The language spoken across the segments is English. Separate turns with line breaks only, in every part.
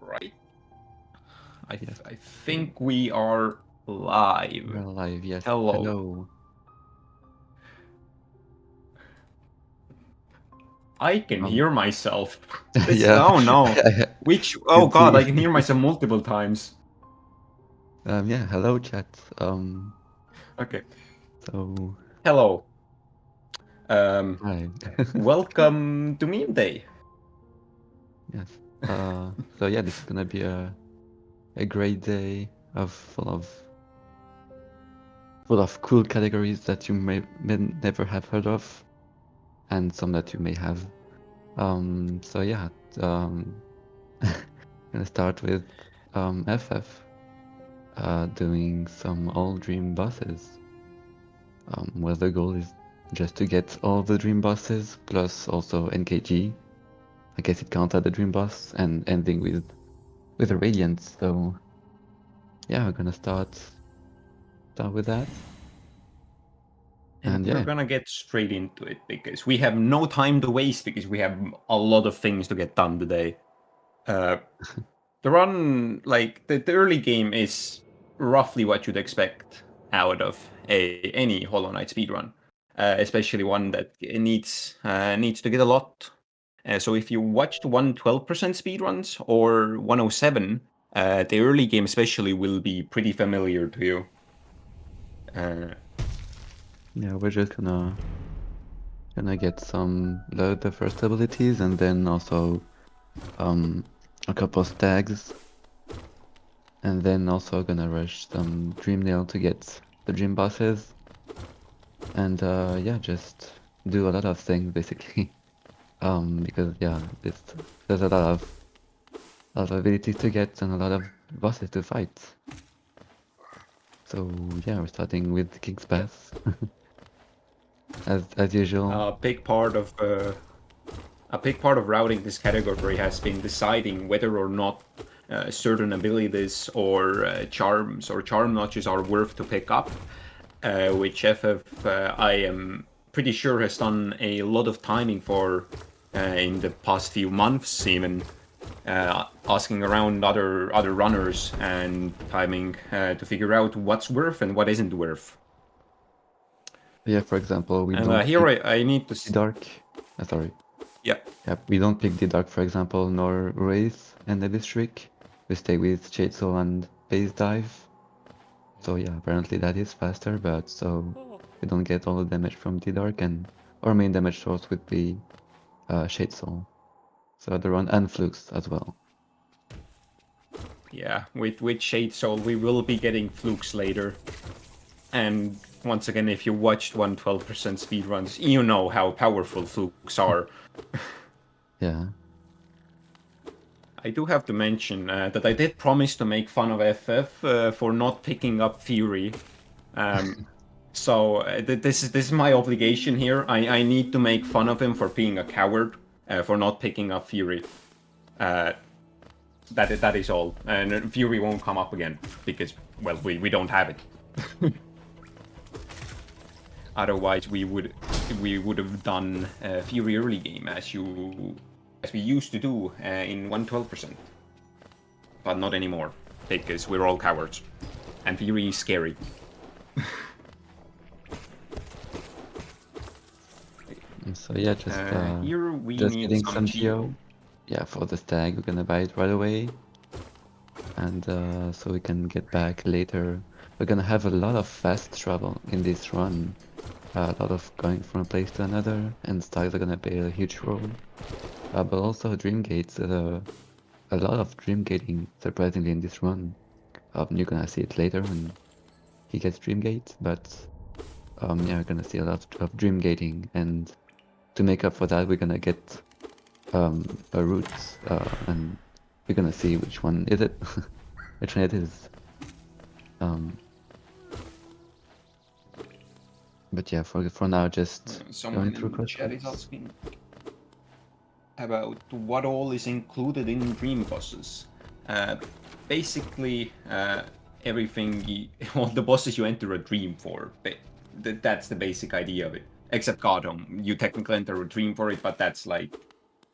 Right.
Yes.
I think we are live.
We're live, yes.
Hello.
Hello.
I can hear myself.
Yeah.
Oh no. Which? Oh
Can
god,
see.
I can hear myself multiple times.
Yeah, hello chat.
Okay.
So
Hello.
hi.
Welcome to Meme Day.
Yes. So yeah, this is gonna be a great day of full of cool categories that you may never have heard of, and some that you may have. So yeah, gonna start with FF doing some all dream bosses. Where the goal is just to get all the dream bosses plus also NKG. I guess it counts as the dream boss, and ending with a Radiant. So yeah, we're gonna start with that.
And
And
we're
yeah,
gonna get straight into it because we have no time to waste because we have a lot of things to get done today. The run, like the early game, is roughly what you'd expect out of any Hollow Knight speedrun, especially one that needs to get a lot. So if you watched 112% speedruns or 107, the early game especially will be pretty familiar to you.
yeah, we're just gonna get some load the first abilities, and then also a couple of stags, and then also gonna rush some Dream Nail to get the dream bosses, and yeah, just do a lot of things basically. Because yeah, there's a lot of abilities to get and a lot of bosses to fight. So yeah, we're starting with King's Pass as usual.
A big part of routing this category has been deciding whether or not certain abilities or charms or charm notches are worth to pick up, which FF I am pretty sure has done a lot of timing for in the past few months, even asking around other runners and timing to figure out what's worth and what isn't worth.
Yeah, for example, we
And
don't
here
pick
I need to.
the Dark. Sorry.
Yeah.
Yeah, we don't pick the Dark, for example, nor Wraith and the District. We stay with Shade Soul and Base Dive. So yeah, apparently that is faster, but so we don't get all the damage from the Dark, and our main damage source would be Shade Soul. So the run and Flux as well.
Yeah, with Shade Soul, we will be getting flukes later. And once again, if you watched 112% speedruns, you know how powerful flukes are.
Yeah.
I do have to mention that I did promise to make fun of FF for not picking up Fury. So this is my obligation here. I need to make fun of him for being a coward, for not picking up Fury. That is all. And Fury won't come up again because, well, we don't have it. Otherwise, we would have done Fury early game as we used to do in 112%, but not anymore because we're all cowards, and Fury is scary.
So yeah, just
Here we
just
need
getting
some
some
Geo.
Geo. Yeah, for the stag, we're gonna buy it right away. And so we can get back later. We're gonna have a lot of fast travel in this run. A lot of going from a place to another, and stags are gonna play a huge role. But also Dream Gates, a lot of Dream Gating, surprisingly, in this run. You're gonna see it later when he gets Dream Gate, but yeah, we're gonna see a lot of Dream Gating, and to make up for that, we're gonna get a route, and we're gonna see which one is it, which one it is. But yeah, for now, just
Someone
going through
in chat is
crossroads.
asking about what all is included in Dream Bosses. Basically, everything, all the bosses you enter a dream for. That's the basic idea of it. Except Godhome, you technically enter a dream for it, but that's like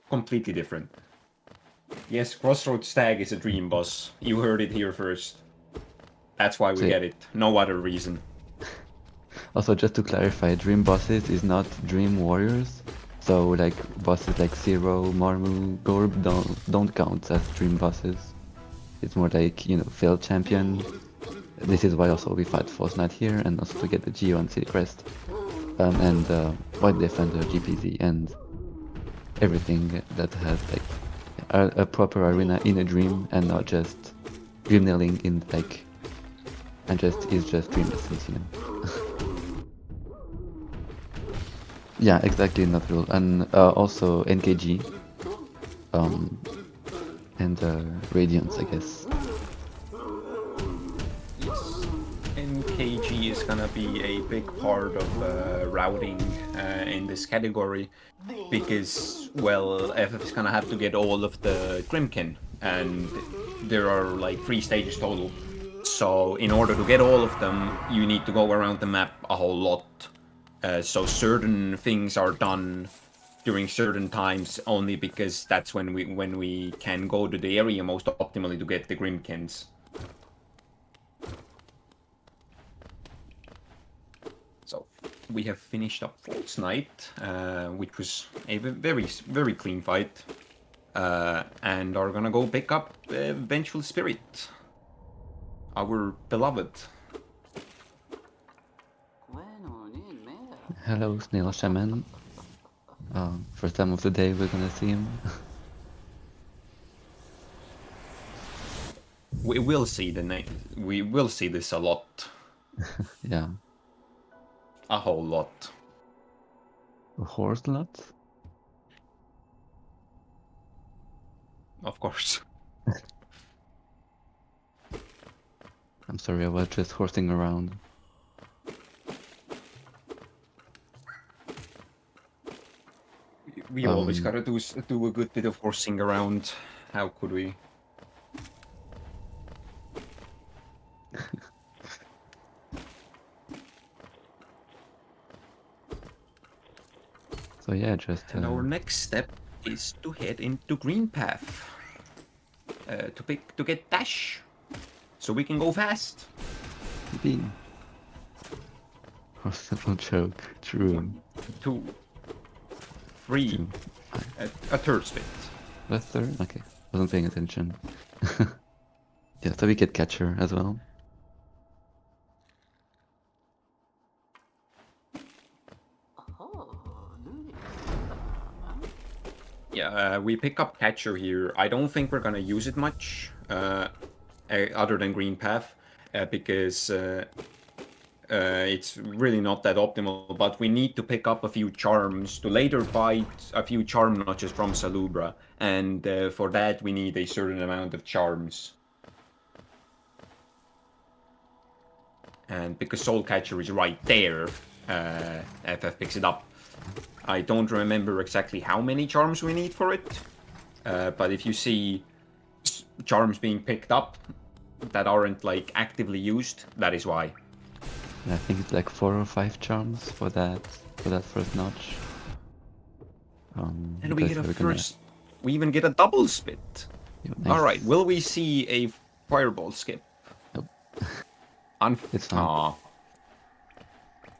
completely different. Yes, Crossroads Stag is a dream boss. You heard it here first. That's why we
So-
get it. No other reason.
Also, just to clarify, Dream bosses is not Dream Warriors. So, like, bosses like Zero, Marmu, Gorb don't count as Dream bosses. It's more like, you know, Failed Champion. This is why also we fight Force Knight here, and also to get the Geo and City Crest. And White Defender, GPZ, and everything that has, like, a proper arena in a dream, and not just dream nailing in, like, and just is just Dream Essence, you know. Yeah, exactly, not real. And also NKG, and Radiance, I guess.
Yes. NKG is gonna be a big part of routing in this category because, well, FF is gonna have to get all of the Grimkin, and there are like 3 stages total. So in order to get all of them, you need to go around the map a whole lot. So certain things are done during certain times only because that's when we can go to the area most optimally to get the Grimkins. So we have finished up False Knight, which was a very clean fight, and are gonna go pick up Vengeful Spirit, our beloved.
Hello, Snail Shaman. First time of the day we're gonna see him.
We will see we will see this a lot,
Yeah.
a whole lot.
A horse lot?
Of course.
I'm sorry, I was just horsing around.
We always gotta do a good bit of horsing around. How could we?
So yeah, just
And our next step is to head into Green Path to get dash, so we can go fast.
bean. Horse will choke. True.
1, 2, 3,
Two.
a third spit.
The third? Okay. Wasn't paying attention. Yeah, so we get catcher as well.
Yeah, we pick up catcher here. I don't think we're gonna use it much, other than Green Path, because it's really not that optimal. But we need to pick up a few charms to later fight a few charm notches from Salubra, and for that we need a certain amount of charms. And because Soul Catcher is right there, FF picks it up. I don't remember exactly how many charms we need for it, but if you see charms being picked up that aren't like actively used, that is why.
I think it's like 4 or 5 charms for that first notch.
And we
because
get a
we're gonna-
first. We even get a double spit.
Yeah, nice.
All right, will we see a fireball skip?
Nope.
It's
fine.
Aw.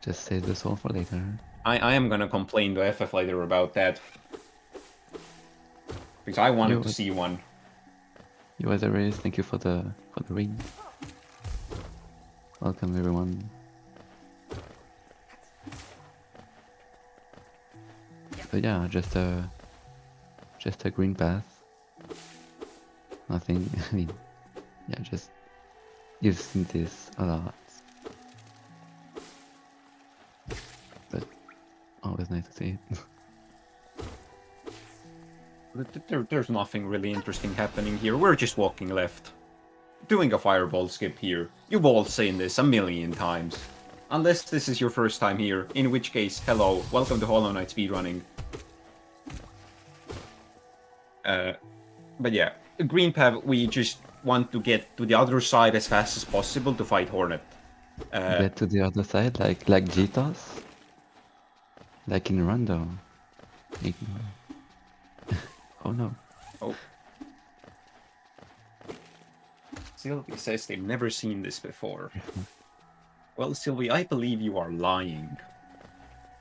Just save the soul for later.
I am gonna complain to FF later about that. Because I wanted to see one.
You as there is, thank you for the ring. Welcome everyone. So yeah, just a green path. Nothing. I mean, yeah, just you've seen this a lot. But always nice to see it.
There's nothing really interesting happening here. We're just walking left. Doing a fireball skip here. You've all seen this a million times. Unless this is your first time here, in which case, hello, welcome to Hollow Knight speedrunning. But yeah, Green Path, we just want to get to the other side as fast as possible to fight Hornet.
Get to the other side, like Jitos? Like in Rondo. Oh no.
Oh. Sylvie says they've never seen this before. Well, Sylvie, I believe you are lying.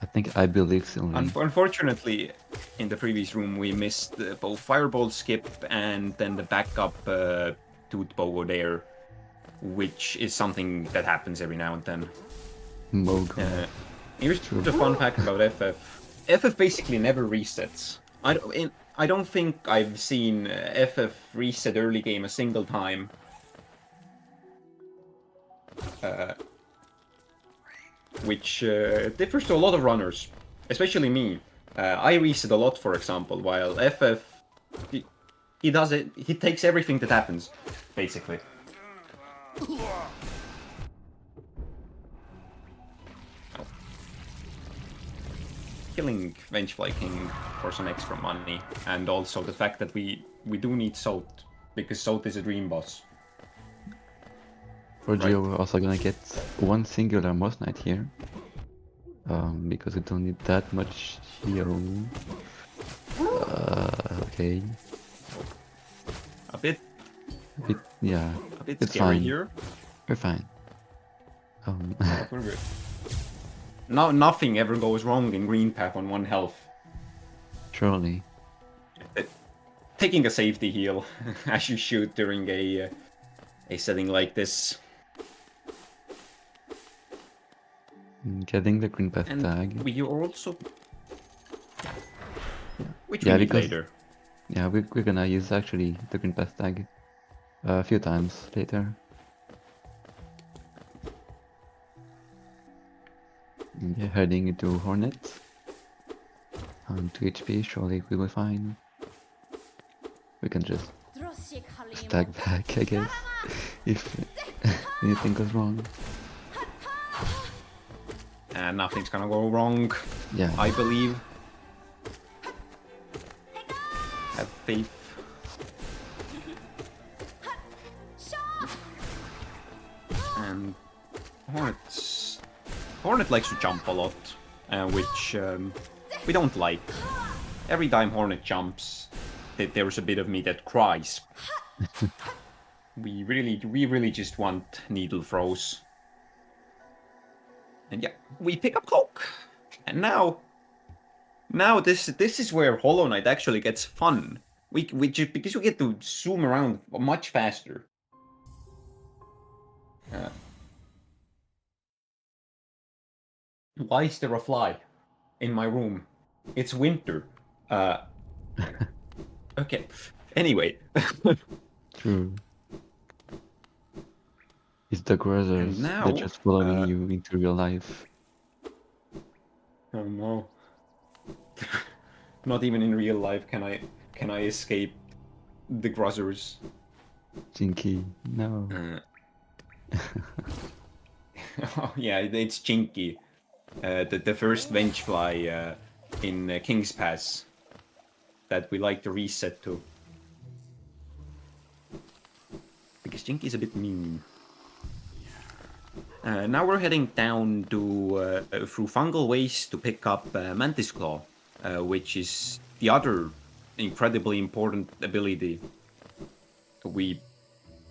I think I believe Sylvie.
Unfortunately, in the previous room, we missed both Fireball skip and then the backup Tooth Pogo there, which is something that happens every now and then.
Mogo.
Here's the fun fact about FF. FF basically never resets. I don't think I've seen FF reset early game a single time. Which differs to a lot of runners, especially me. I reset a lot, for example, while FF, he does it. He takes everything that happens, basically. Oh. Killing Vengefly King for some extra money, and also the fact that we do need Salt, because Salt is a dream boss.
For Geo, we're also gonna get one singular Moss Knight here. Because we don't need that much heal. Okay.
A bit,
yeah.
a bit
It's
scary
fine.
here.
We're fine.
But we're good. No, nothing ever goes wrong in Green Path on 1 health.
Surely.
Taking a safety heal, as you should during a setting like this.
Getting the Green Path
And
tag.
we also... Which
Yeah,
we need
because-
later.
Yeah, we're gonna use actually the Green Path tag a few times later. Yeah, heading into Hornet. 2 HP, surely we will be fine. We can just stack back, I guess, if anything goes wrong.
And nothing's gonna go wrong,
Yeah,
I believe. Have faith. And Hornet likes to jump a lot, which we don't like. Every time Hornet jumps, there's a bit of me that cries. We really just want needle throws. And yeah, we pick up Cloak. And now this is where Hollow Knight actually gets fun. Because we get to zoom around much faster. Why is there a fly in my room? It's winter. Okay. Anyway.
true. It's the Grozzers
now,
that just following you into real life.
Oh no. Not even in real life can I escape the Grozzers.
Jinky, no.
Oh yeah, it's Jinky. The first Vengefly in King's Pass that we like to reset to. Because Jinky's a bit mean. Now we're heading down to through Fungal Waste to pick up Mantis Claw, which is the other incredibly important ability.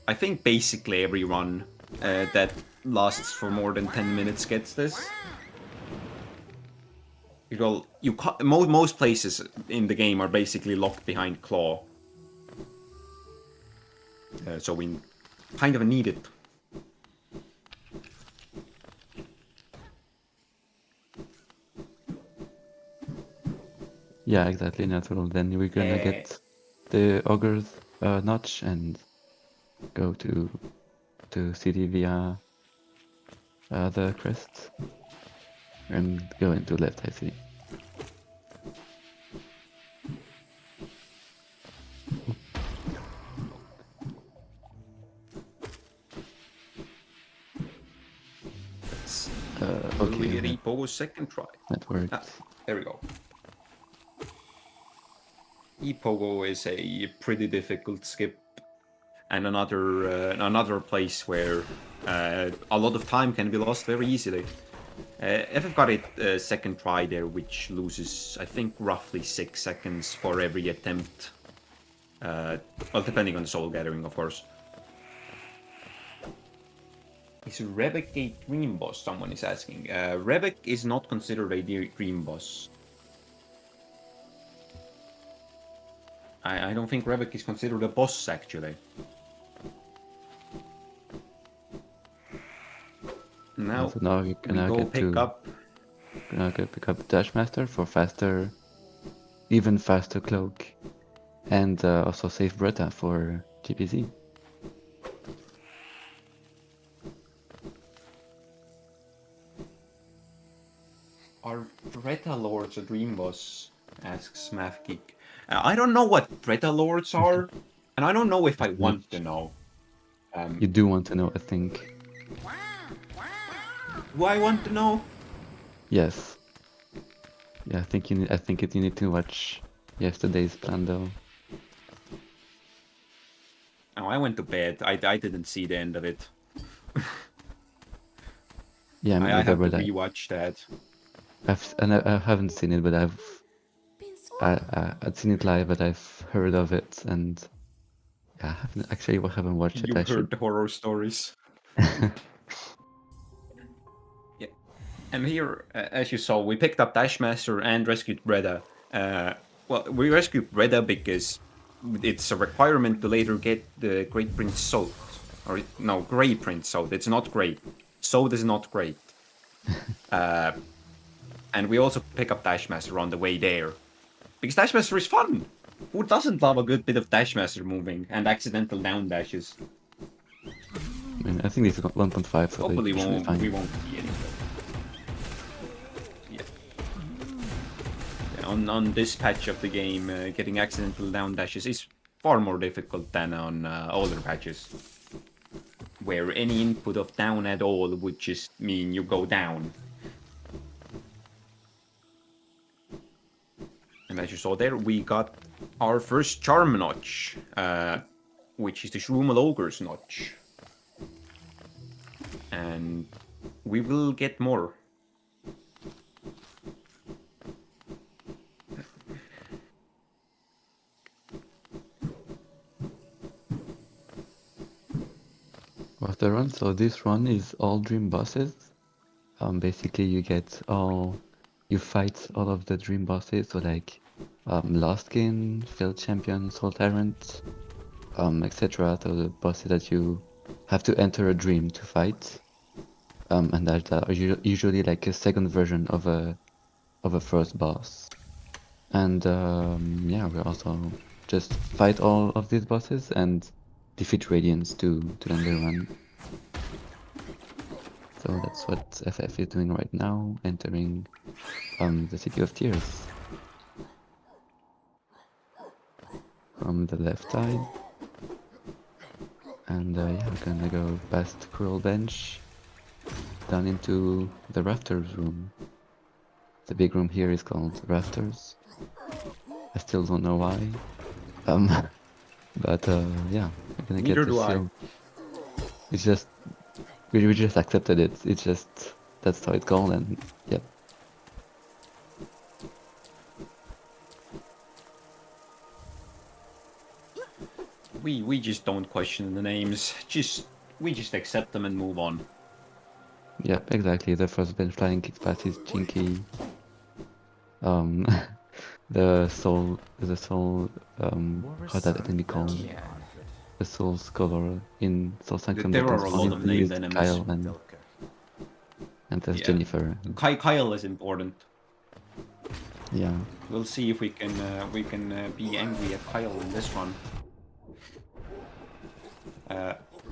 I think basically every run that lasts for more than 10 minutes gets this. Well, most places in the game are basically locked behind Claw, so we kind of need it.
Yeah, exactly, natural. Then we're gonna get the Ogre's Notch and go to city via the crest and go into left, I see. Okay,
Repo's second try.
that works.
There we go. Epogo is a pretty difficult skip, and another place where a lot of time can be lost very easily. FF got it second try there, which loses, I think, roughly 6 seconds for every attempt. Well, depending on the soul gathering, of course. Is Revek a dream boss? Someone is asking. Revek is not considered a dream boss. I don't think Revek is considered a boss, actually. Now,
So now you can
we
now
go
get
pick
to
up...
pick up Dashmaster for faster, even faster cloak, and also save Bretta for GPZ.
Are Bretta Lords a dream boss? Asks Mathgeek. I don't know what Bretta Lords are, and I don't know if I want to know.
You do want to know, I think.
Do I want to know?
Yes. Yeah, I think you need. I think you need to watch yesterday's plan though.
Oh, I went to bed. I didn't see the end of it.
Yeah, me
I
neither,
have to
but
rewatch that.
I haven't seen it, but I've seen it live, but I've heard of it, and yeah, I haven't watched it. I
You've heard
should.
the horror stories. Yeah. And here, as you saw, we picked up Dashmaster and rescued Breda. Well, we rescued Breda because it's a requirement to later get the Great Prince Salt. Or, no, Grey Prince Salt. It's not great. Salt is not great. And we also pick up Dashmaster on the way there. Because Dashmaster is fun! Who doesn't love a good bit of Dashmaster moving and accidental down dashes?
I mean, I think this is 1.5, so
Hopefully
it should be
we
fine.
won't see any. Yeah. On this patch of the game, getting accidental down dashes is far more difficult than on older patches, where any input of down at all would just mean you go down. And as you saw there, we got our first charm notch, which is the Shroomal Ogre's notch. And we will get more.
What's the run? So this run is all dream bosses. Basically you fight all of the dream bosses, so like Lostkin, Field Champion, Soul Tyrant, etc. So the bosses that you have to enter a dream to fight, and that are usually like a second version of a first boss. And yeah, we also just fight all of these bosses and defeat Radiance to end the run. So that's what FF is doing right now, entering the City of Tears from the left side. And yeah, we're gonna go past Cruel Bench, down into the Rafters room. The big room here is called Rafters. I still don't know why. But yeah, we're gonna
Neither
get the
do I.
seal. It's just we just accepted it. It's just that's how it's called, and yep.
We just don't question the names. We just accept them and move on.
Yep, exactly. The first bench flying kicks past is Chinky. The soul, how's that going to be called?
Yeah.
The soul scholar in Soul Sanctum.
There
that
are a
is
lot of
only
named
used
enemies.
Kyle and there's
Yeah.
Jennifer.
Kyle is important.
Yeah.
We'll see if we can be angry at Kyle in this one.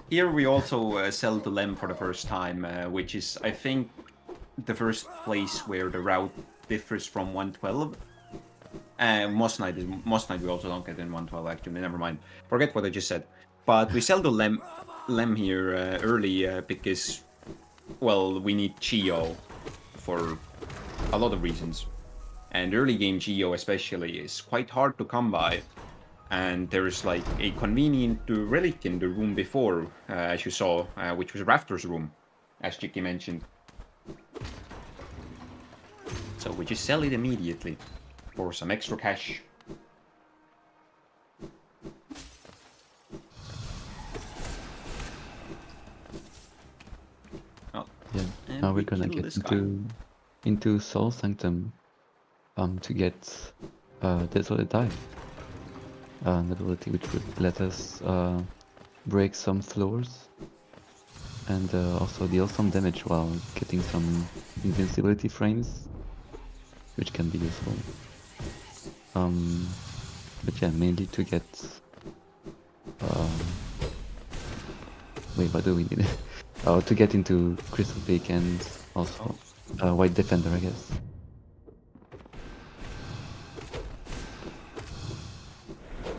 Here we also sell to Lem for the first time, which is, I think, the first place where the route differs from 112. Moss Knight we also don't get in 112, actually, never mind. Forget what I just said. But we sell to Lem here early because, well, we need Chio for a lot of reasons. And early game Geo especially is quite hard to come by. And there's like a convenient relic in the room before, as you saw, which was Rafter's room, as Chicky mentioned. So we just sell it immediately for some extra cash.
now we're
we
gonna
kill
get
this guy?
into Soul Sanctum to get Desolate Dive, an ability which would let us break some floors and also deal some damage while getting some invincibility frames, which can be useful. But yeah, mainly to get. Wait, what do we need? Oh, to get into Crystal Peak and also White Defender, I guess.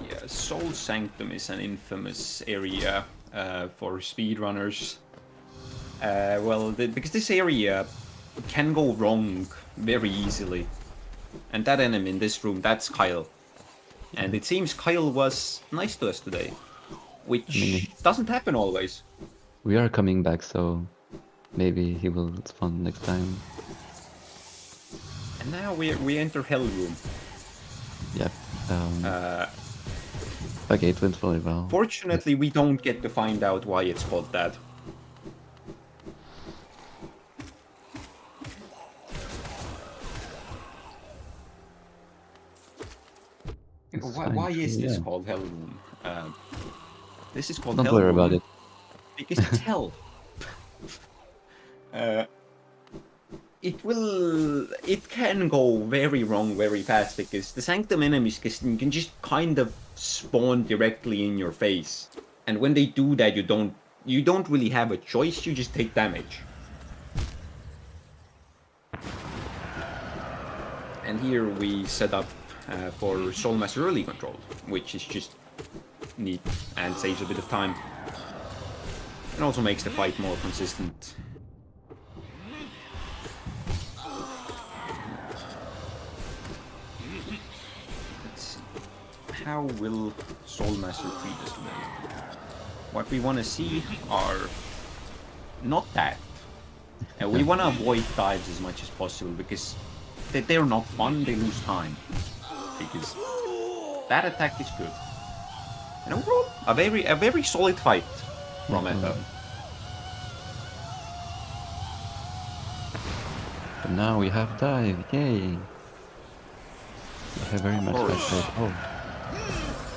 Yeah, Soul Sanctum is an infamous area for speedrunners. Well, because this area can go wrong very easily. And that enemy in this room, that's Kyle. And it seems Kyle was nice to us today,
I mean,
which doesn't happen always.
we are coming back, so maybe he will spawn next time.
And now we enter Hell Room.
Yep. Okay, it went really well.
Fortunately, we don't get to find out why it's called that.
It's
Why,
fine,
why is
true,
this
yeah.
called Hell Room? This is called
Don't
Hell
worry
Room
about it.
because it's hell. It can go very wrong very fast because the Sanctum enemies can just kind of spawn directly in your face, and when they do that, you don't really have a choice. You just take damage. And here we set up for Soulmaster early control, which is just neat and saves a bit of time, and also makes the fight more consistent. How will Soulmaster treat us today? What we want to see are not that. We want to avoid dives as much as possible because they're not fun, they lose time. Because that attack is good. And overall, a very solid fight from FF.
But now we have dive, yay! I very much like that. Oh.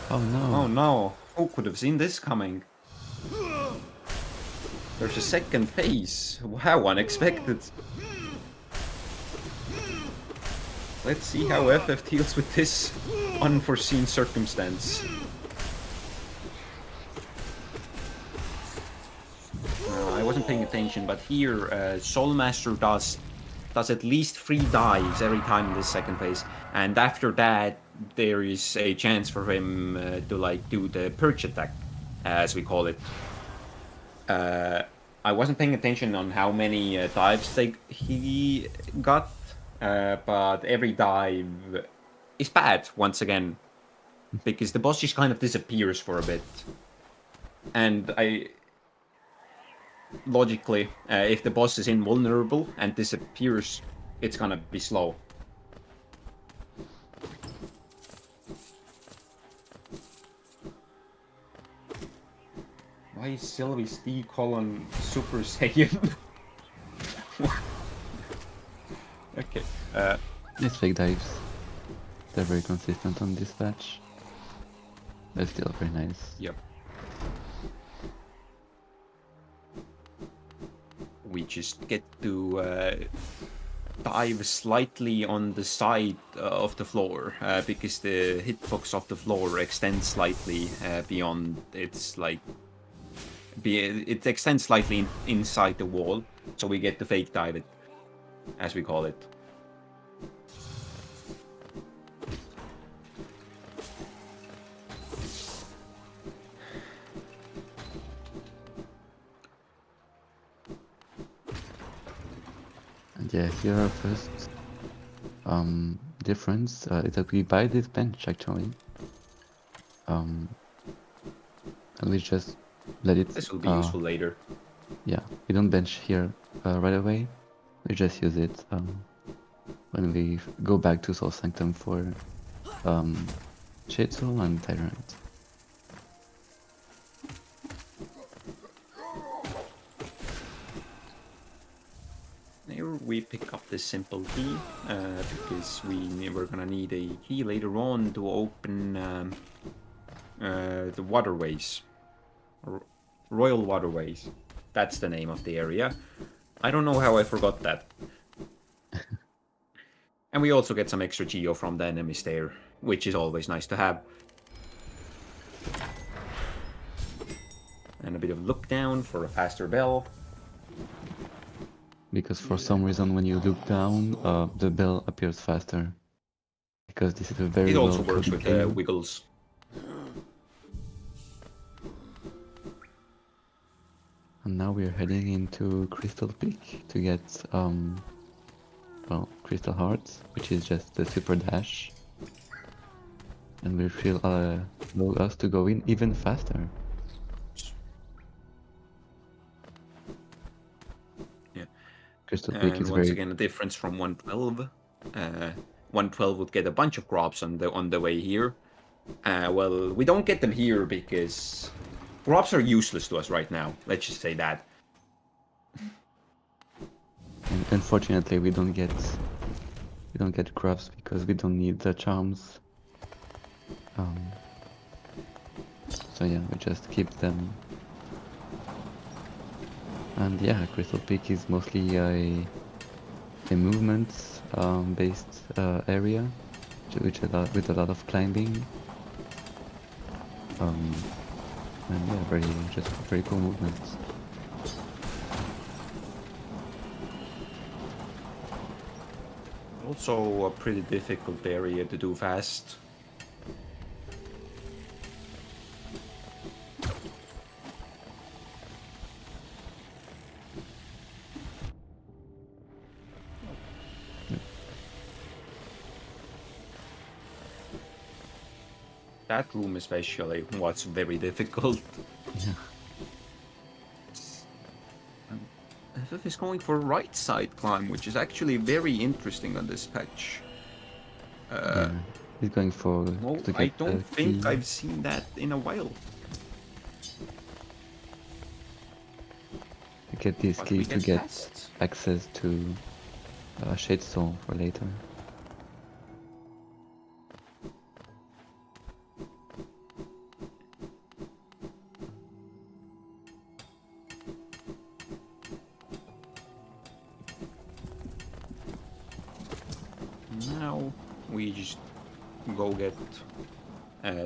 Oh no.
Oh no, who could have seen this coming? There's a second phase. How unexpected. Let's see how FF deals with this unforeseen circumstance. I wasn't paying attention, but here Soulmaster does at least 3 dives every time in this second phase, and after that there is a chance for him to like do the perch attack, as we call it. I wasn't paying attention on how many dives he got, but every dive is bad once again, because the boss just kind of disappears for a bit, and logically, if the boss is invulnerable and disappears, it's gonna be slow. Why is Sylvie's D-colon Super Saiyan? Okay.
It's fake dives. They're very consistent on this patch. But still very nice.
Yep. We just get to dive slightly on the side of the floor because the hitbox of the floor extends slightly beyond its like. It extends slightly inside the wall, so we get to fake dive it, as we call it.
And yeah, here our first difference is that we buy this bench actually. And we just let it.
This will be useful later.
Yeah, we don't bench here right away. We just use it when we go back to Soul Sanctum for Shade Soul and Tyrant.
we pick up this simple key because we're gonna need a key later on to open the waterways, Royal Waterways. That's the name of the area. I don't know how I forgot that. And we also get some extra geo from the enemies there, which is always nice to have. And a bit of look down for a faster bell.
Because for some reason when you look down, the bell appears faster. Because this is a very
It also
well
works
coded
with
game.
wiggles.
And now we're heading into Crystal Peak to get, well, Crystal Hearts, which is just the super dash. And we feel allow us to go in even faster.
Yeah.
Crystal Peak
And
is
once
very
again, a difference from 112. 112 would get a bunch of crops on the way here. Well, we don't get them here because crops are useless to us right now. Let's just say that.
And unfortunately, we don't get crops because we don't need the charms. So yeah, we just keep them. And yeah, Crystal Peak is mostly a movement based area, with a lot of climbing. And yeah, just very cool movements.
Also a pretty difficult area to do fast. That room especially was very difficult.
Yeah.
FF is going for right side climb, which is actually very interesting on this patch.
Yeah, he's going for
No,
to
I
get
don't
the
think
key.
I've seen that in a while.
To get this
But
key
we
to
get
get
past.
access to Shade Soul for later.
Now we just go get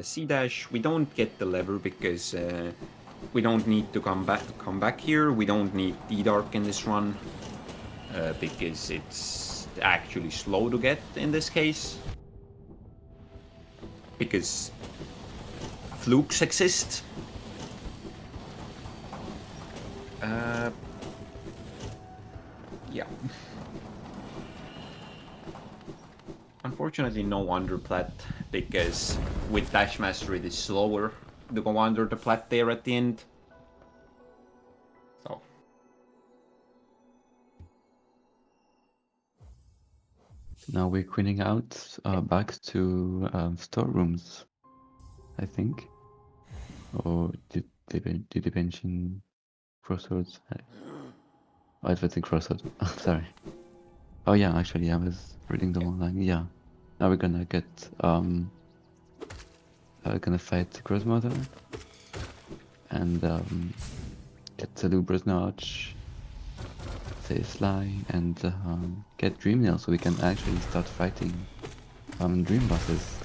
C dash. We don't get the lever because we don't need to come back here. We don't need D-Dark in this run because it's actually slow to get in this case. Because flukes exist. Yeah. Unfortunately, no underplat, because with Dash Master it is slower to go under the plat there at the end. So.
Now we're queening out back to storerooms, I think. Or did they mention Crossroads? Oh, it was in Crossroads. Sorry. Oh yeah, actually, I was reading the wrong line. Yeah. Now we're gonna get gonna fight Grossmother and get the Lubra's Notch, say Sly, and get Dreamnail so we can actually start fighting Dream bosses.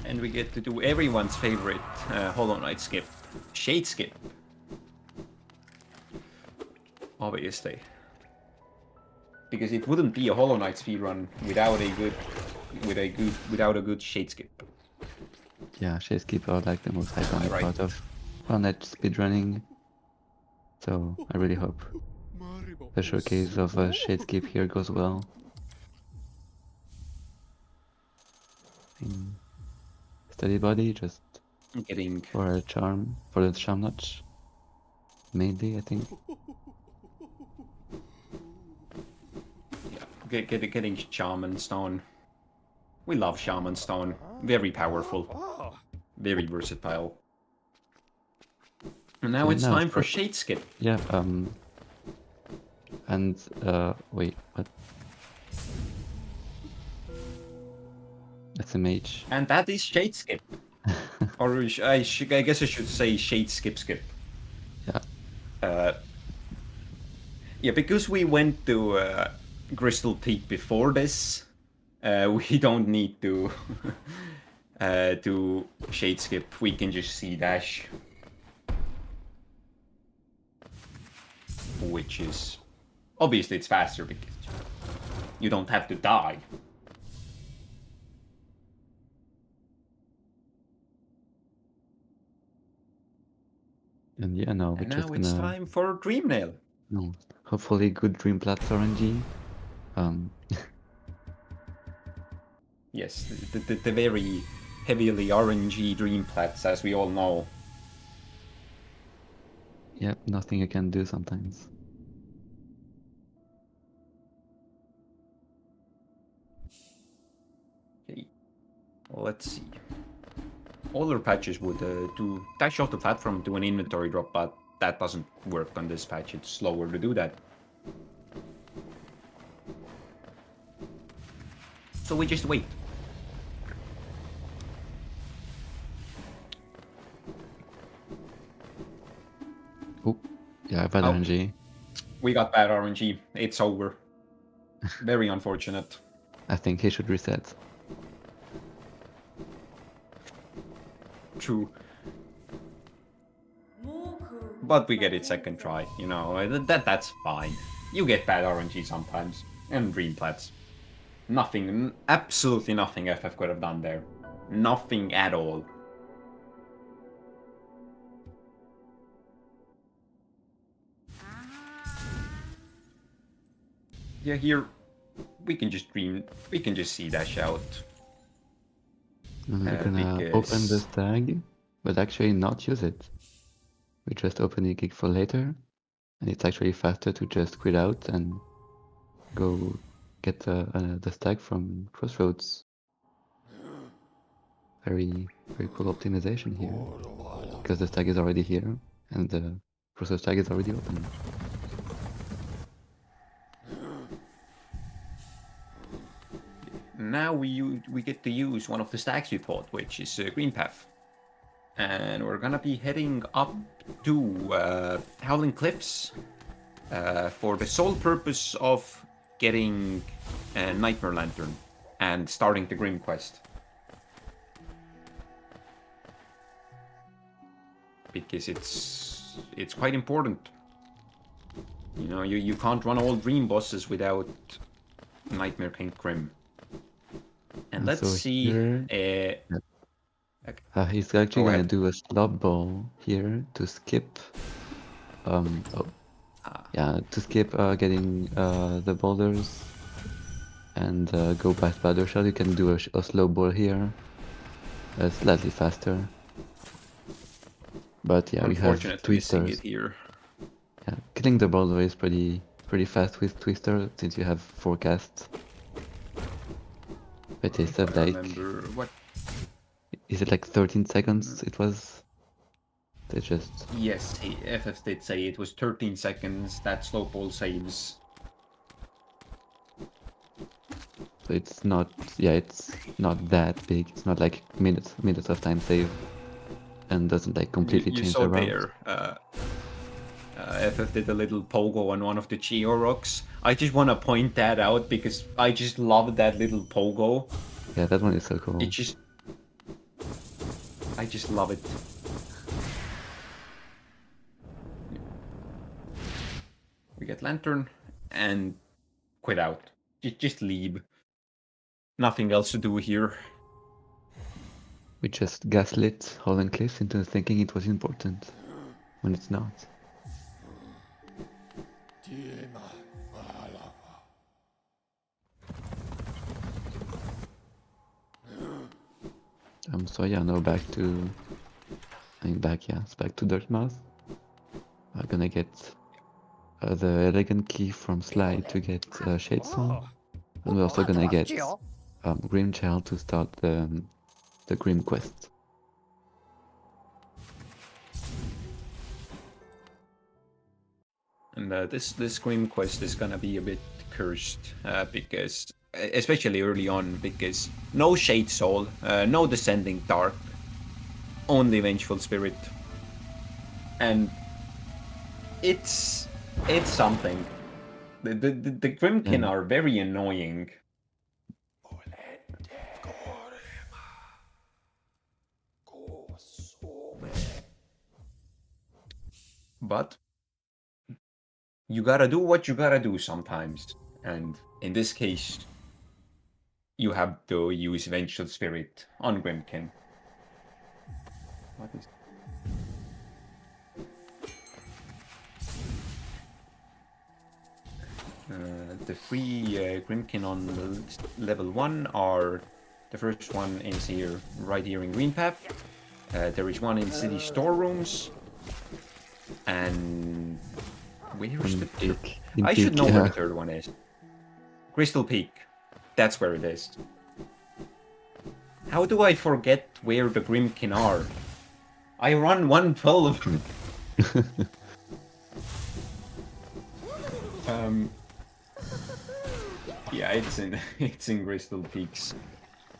And we get to do everyone's favorite Hollow Knight skip, Shade skip. Obviously. Because it wouldn't be a Hollow Knight speedrun without a good Shade skip.
Yeah, Shade skip are like the most iconic part of Hollow Knight speedrunning. So I really hope the showcase of Shade skip here goes well. Steady body, just
getting
for a charm, for the charm notch. Mainly, I think.
Yeah, getting Shaman Stone. We love Shaman Stone. Very powerful. Very versatile. And now
So
it's
now
time for Shade skip.
Yeah, And wait, what? That's a mage.
And that is Shade Skip. Or I guess I should say Shade Skip Skip.
Yeah.
Yeah, because we went to Crystal Peak before this, we don't need to to Shade Skip. We can just see dash, which is obviously it's faster because you don't have to die.
And yeah, now we're
And
just
now it's
gonna
time for Dream Nail.
no, hopefully good Dream Plats RNG.
Yes, the very heavily RNG Dream Plats, as we all know.
Yep, nothing you can do sometimes.
Okay, let's see. Older patches would do dash off the platform to an inventory drop, but that doesn't work on this patch. It's slower to do that. So we just wait.
Oh, yeah, bad
Oh.
RNG.
We got bad RNG. It's over. Very unfortunate.
I think he should reset.
True. But we get it second try, you know, that's fine. You get bad RNG sometimes. And Dream Plats. Nothing, absolutely nothing FF could have done there. Nothing at all. Yeah, here we can just see dash out.
And we're gonna open this tag, but actually not use it. We just open the gig for later, and it's actually faster to just quit out and go get the stack from Crossroads. Very, very cool optimization here, because the stack is already here, and the Crossroads tag is already open.
Now we get to use one of the stacks we bought, which is Green Path. And we're gonna be heading up to Howling Cliffs for the sole purpose of getting a Nightmare Lantern and starting the Grim Quest. Because it's quite important. You know, you can't run all Dream bosses without Nightmare King Grim. And let's
so
see.
Here, he's actually gonna do a slop ball here to skip. Yeah, to skip getting the boulders and go past Powder Shell. You can do a slow ball here, slightly faster. But yeah, we have twisters.
Here.
Yeah, killing the boulder is pretty fast with twister since you have forecast. But they said like,
what?
Is it like 13 seconds? It was. They just.
Yes, FF did say it was 13 seconds. That slow ball saves.
So it's not. Yeah, it's not that big. It's not like minutes of time save, and doesn't like completely change the route.
FF did a little pogo on one of the Geo rocks. I just want to point that out because I just love that little pogo.
Yeah, that one is so cool.
I just love it. We get Lantern and quit out. Just leave. Nothing else to do here.
We just gaslit Howling Cliffs into thinking it was important, when it's not. So yeah, now back to... it's back to Dirtmouth. I'm gonna get the Elegant Key from Sly to get Shadesong. And we're also gonna get Grimchild to start the Grim Quest.
And this Grim quest is gonna be a bit cursed because, especially early on, because no Shade Soul, no Descending Dark, only Vengeful Spirit, and it's something. The Grimkin
Yeah.
are very annoying. But you gotta do what you gotta do sometimes. And in this case, you have to use Vengeful Spirit on Grimkin. What is... the three Grimkin on level 1 are... The first one is here, right here in Greenpath. There is one in City Storerooms. And... Where's the third?
In
I should
Peak,
know where
yeah.
the third one is. Crystal Peak. That's where it is. How do I forget where the Grimkin are? I run 112. Yeah, it's in Crystal Peaks.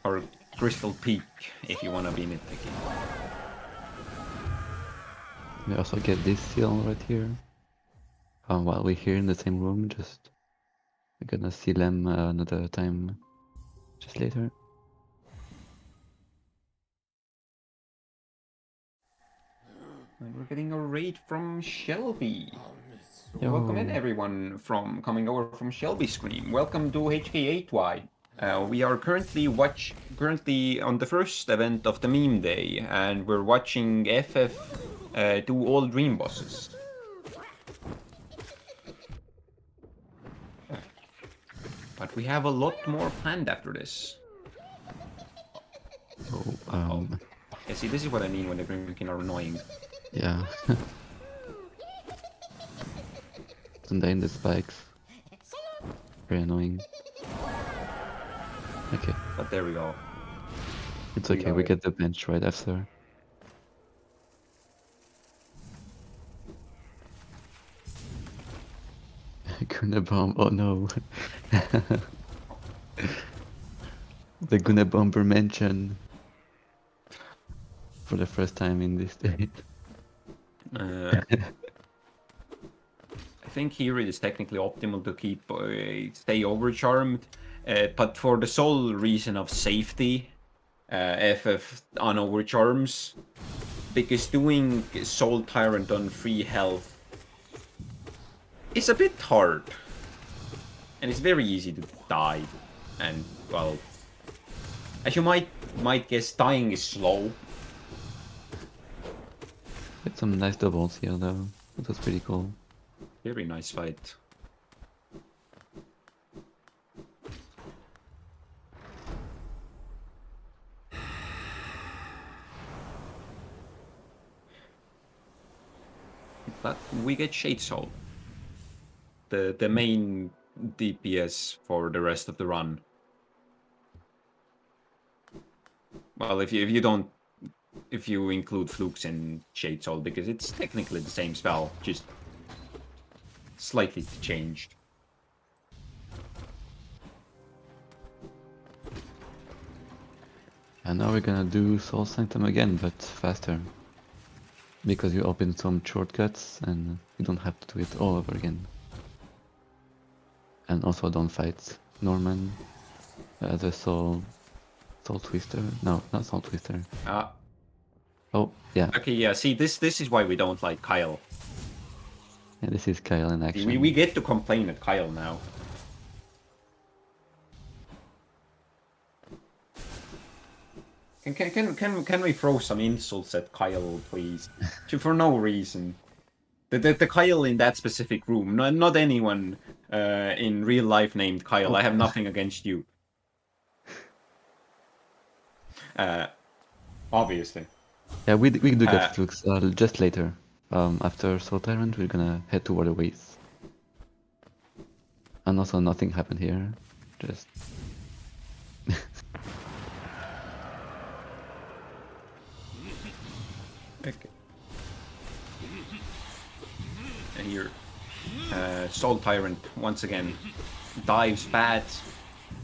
Or Crystal Peak, if you wanna be nitpicky.
We also get this seal right here. While we're here in the same room, just we're gonna seal them another time just later.
And we're getting a raid from Shelby.
Yo.
Welcome in everyone from coming over from Shelby Scream. Welcome to HK8Y. We are currently on the first event of the meme day, and we're watching FF do all dream bosses. But we have a lot more planned after this.
Oh,
Yeah, see, this is what I mean when the Grimkin are annoying.
yeah. Don't die in the spikes. Very annoying. Okay,
But there we go.
it's
We
okay,
got
we
it.
get the bench right after. Guna bomb, oh no. The Guna bomber mention. For the first time in this state.
I think here it is technically optimal to keep stay overcharmed, but for the sole reason of safety, FF on overcharms, because doing Soul Tyrant on free health is a bit hard, and it's very easy to die, and well, as you might guess, dying is slow.
Get some nice doubles here though. That was pretty cool.
Very nice fight. But we get Shade Soul, the main DPS for the rest of the run. Well, if you include Flukes and Shade Soul, because it's technically the same spell, just slightly changed.
And now we're gonna do Soul Sanctum again, but faster. Because you open some shortcuts and you don't have to do it all over again. And also don't fight Norman, the Soul Twister. No, not Soul Twister. Oh, yeah.
Okay, yeah. See, this is why we don't like Kyle.
Yeah, this is Kyle in action.
We get to complain at Kyle now. Can we throw some insults at Kyle, please? For no reason. The Kyle in that specific room, not anyone in real life named Kyle. I have nothing against you. Obviously.
Yeah, we do get Flux just later. After Soul Tyrant, we're gonna head toward the waste. And also nothing happened here. Just...
Okay. And Soul Tyrant, once again, dives bad.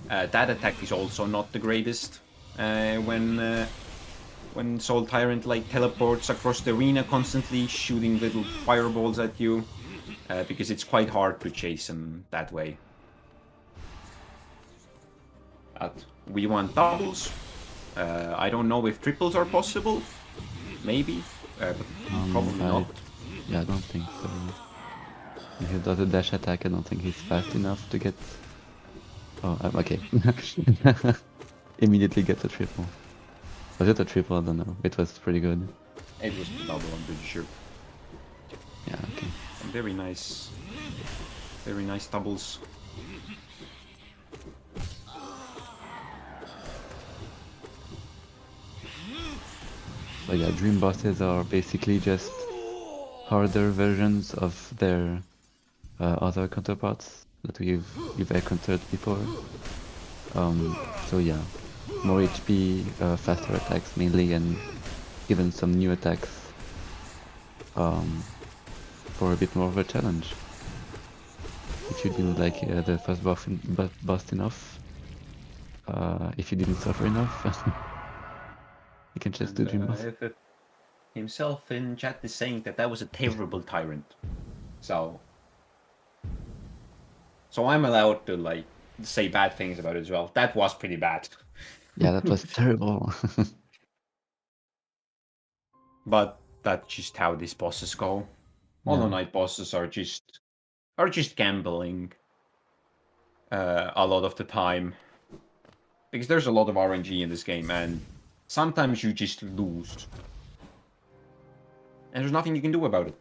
That attack is also not the greatest when Soul Tyrant like teleports across the arena constantly, shooting little fireballs at you, because it's quite hard to chase him that way. But we want doubles. I don't know if triples are possible. Maybe, but probably not.
Yeah, I don't think so. If he does a dash attack, I don't think he's fast enough to get... Oh, okay. Immediately gets a triple. Was it a triple? I don't know. It was pretty good.
It was double, I'm pretty sure.
Yeah, okay.
Very nice doubles.
So yeah, dream bosses are basically just harder versions of their other counterparts that we've encountered before. So yeah, more HP, faster attacks mainly, and even some new attacks for a bit more of a challenge. If you didn't like the first boss enough, if you didn't suffer enough, you can just do dream boss.
Himself in chat is saying that was a terrible tyrant. So I'm allowed to like say bad things about it as well. That was pretty bad.
Yeah, that was terrible.
But that's just how these bosses go. Hollow Knight bosses are just gambling a lot of the time. Because there's a lot of RNG in this game, and sometimes you just lose. And there's nothing you can do about it.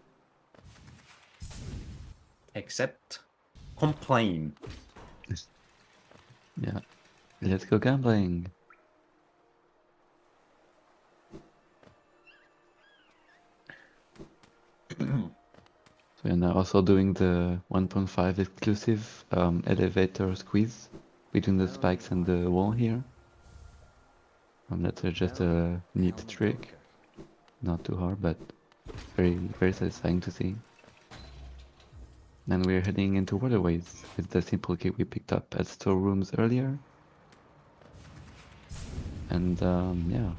Except complain.
Yeah. Let's go gambling. So we're now also doing the 1.5 exclusive elevator squeeze between the spikes and the wall here. That's just a neat trick. Not too hard, but very, very satisfying to see. And we're heading into waterways with the simple key we picked up at storerooms earlier. And yeah.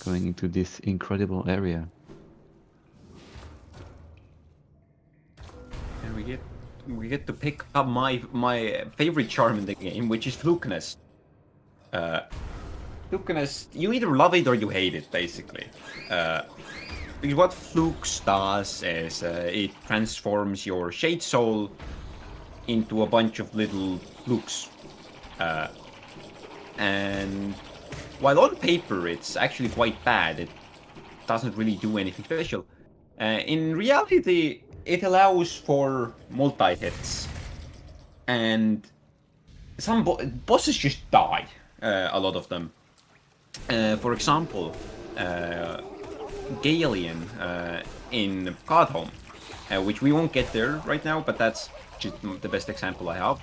Going into this incredible area.
And we get to pick up my favorite charm in the game, which is Flukeness. Flukeness, you either love it or you hate it, basically. Because what Flukes does is it transforms your Shade Soul into a bunch of little flukes. And while on paper it's actually quite bad, it doesn't really do anything special. In reality, it allows for multi-hits. And some bosses just die, a lot of them. For example, Galeon in Godhome, which we won't get there right now, but that's just the best example I have,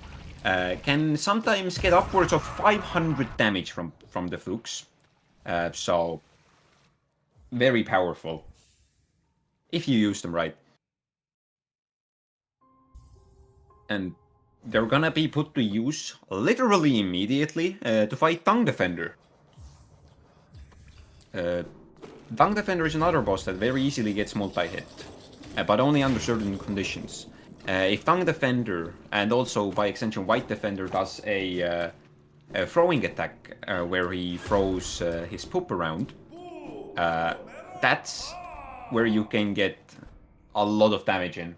can sometimes get upwards of 500 damage from the flukes. So, very powerful. If you use them right. And they're gonna be put to use literally immediately to fight Tongue Defender. Tongue Defender is another boss that very easily gets multi-hit, but only under certain conditions. If Tongue Defender, and also by extension White Defender, does a throwing attack where he throws his poop around, that's where you can get a lot of damage in.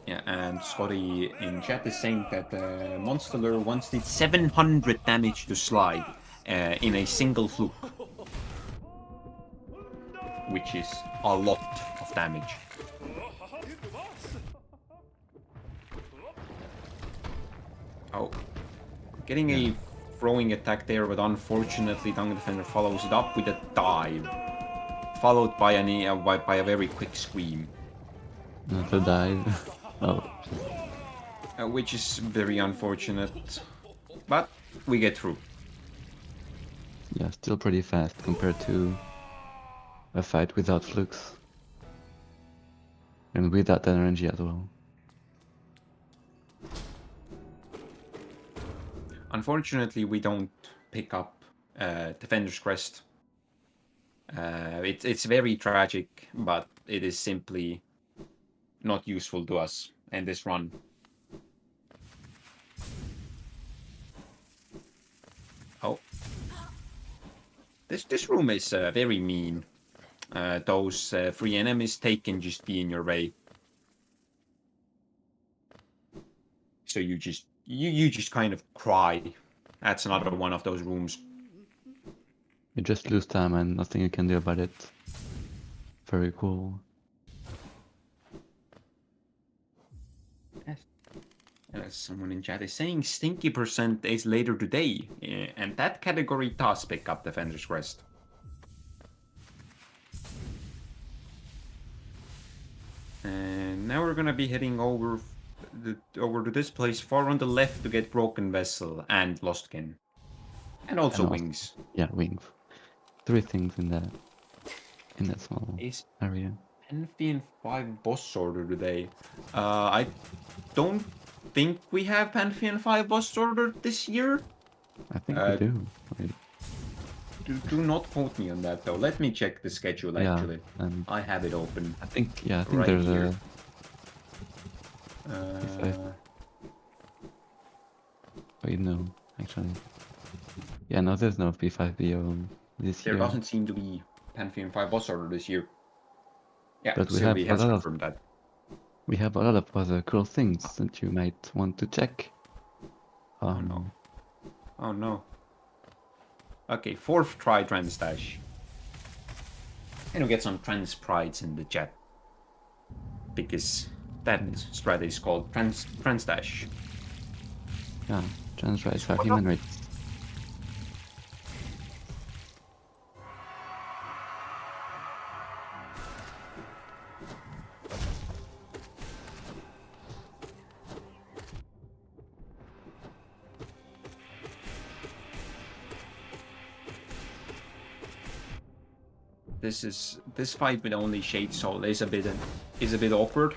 Yeah, and Scotty in chat is saying that Monster once did 700 damage to Sly in a single fluke. Which is a lot of damage. Oh. Getting a throwing attack there, but unfortunately Tongue Defender follows it up with a dive. Followed by a very quick scream.
Not a dive. Oh.
Which is very unfortunate. But we get through.
yeah, still pretty fast compared to a fight without Flux. And without energy as well.
Unfortunately, we don't pick up Defender's Crest. It's very tragic, but it is simply not useful to us in this run. Oh. This room is very mean. Those 3 enemies taken just be in your way. So you just kind of cry. That's another one of those rooms.
You just lose time and nothing you can do about it. Very cool.
Yes. Someone in chat is saying Stinky % is later today, and that category does pick up Defender's Crest. And now we're gonna be heading over to this place far on the left to get Broken Vessel and Lostkin. And also Wings.
Yeah, Wings. 3 things in that small
Is
area.
Pantheon 5 boss order today? I don't think we have Pantheon 5 boss order this year.
I think we do. Wait.
Do not quote me on that though. Let me check the schedule actually. I have it open.
I think
right
there's
here.
Wait, no, actually. Yeah, no, there's no P5BO this year.
There doesn't seem to be Pantheon 5 boss order this year. Yeah,
but we
Sylvie
have
has confirmed that.
We have a lot of other cool things that you might want to check.
Oh no. Oh no. Okay, 4th try Transdash. And we get some Trans Prides in the chat. Because that strat is called Transdash.
Yeah, trans rights are human rights.
This fight with only Shade Soul is a bit awkward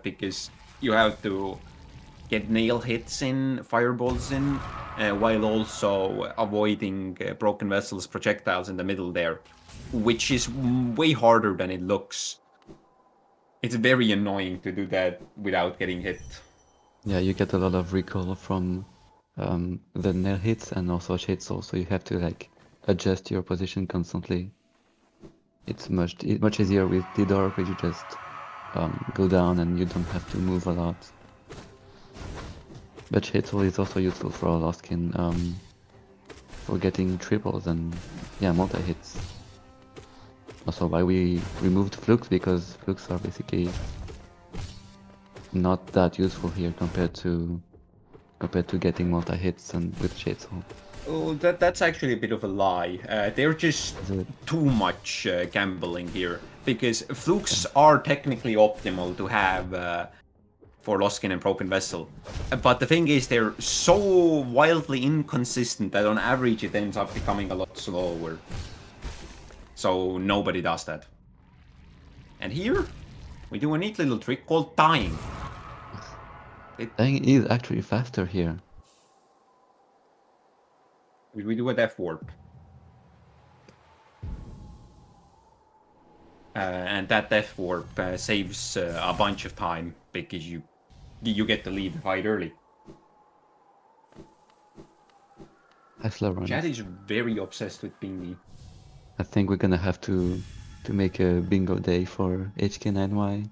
because you have to get nail hits in, fireballs in, while also avoiding Broken Vessel's projectiles in the middle there, which is way harder than it looks. It's very annoying to do that without getting hit.
Yeah, you get a lot of recoil from the nail hits and also Shade Soul, so you have to like adjust your position constantly. It's much easier with D-Door, where you just go down and you don't have to move a lot. But Shade Soul is also useful for Lostkin, for getting triples and multi-hits. Also why we removed Flux, because Flux are basically not that useful here compared to getting multi-hits and with Shade Soul.
Oh, that's actually a bit of a lie. They're just too much gambling here, because Flukes are technically optimal to have for Lostkin and Broken Vessel. But the thing is, they're so wildly inconsistent that on average it ends up becoming a lot slower. So nobody does that. And here, we do a neat little trick called Dying.
Dying is actually faster here.
We do a Death Warp. And that Death Warp saves a bunch of time, because you get to leave the fight early. Chad is very obsessed with Bingy.
I think we're gonna have to make a bingo day for HK9Y.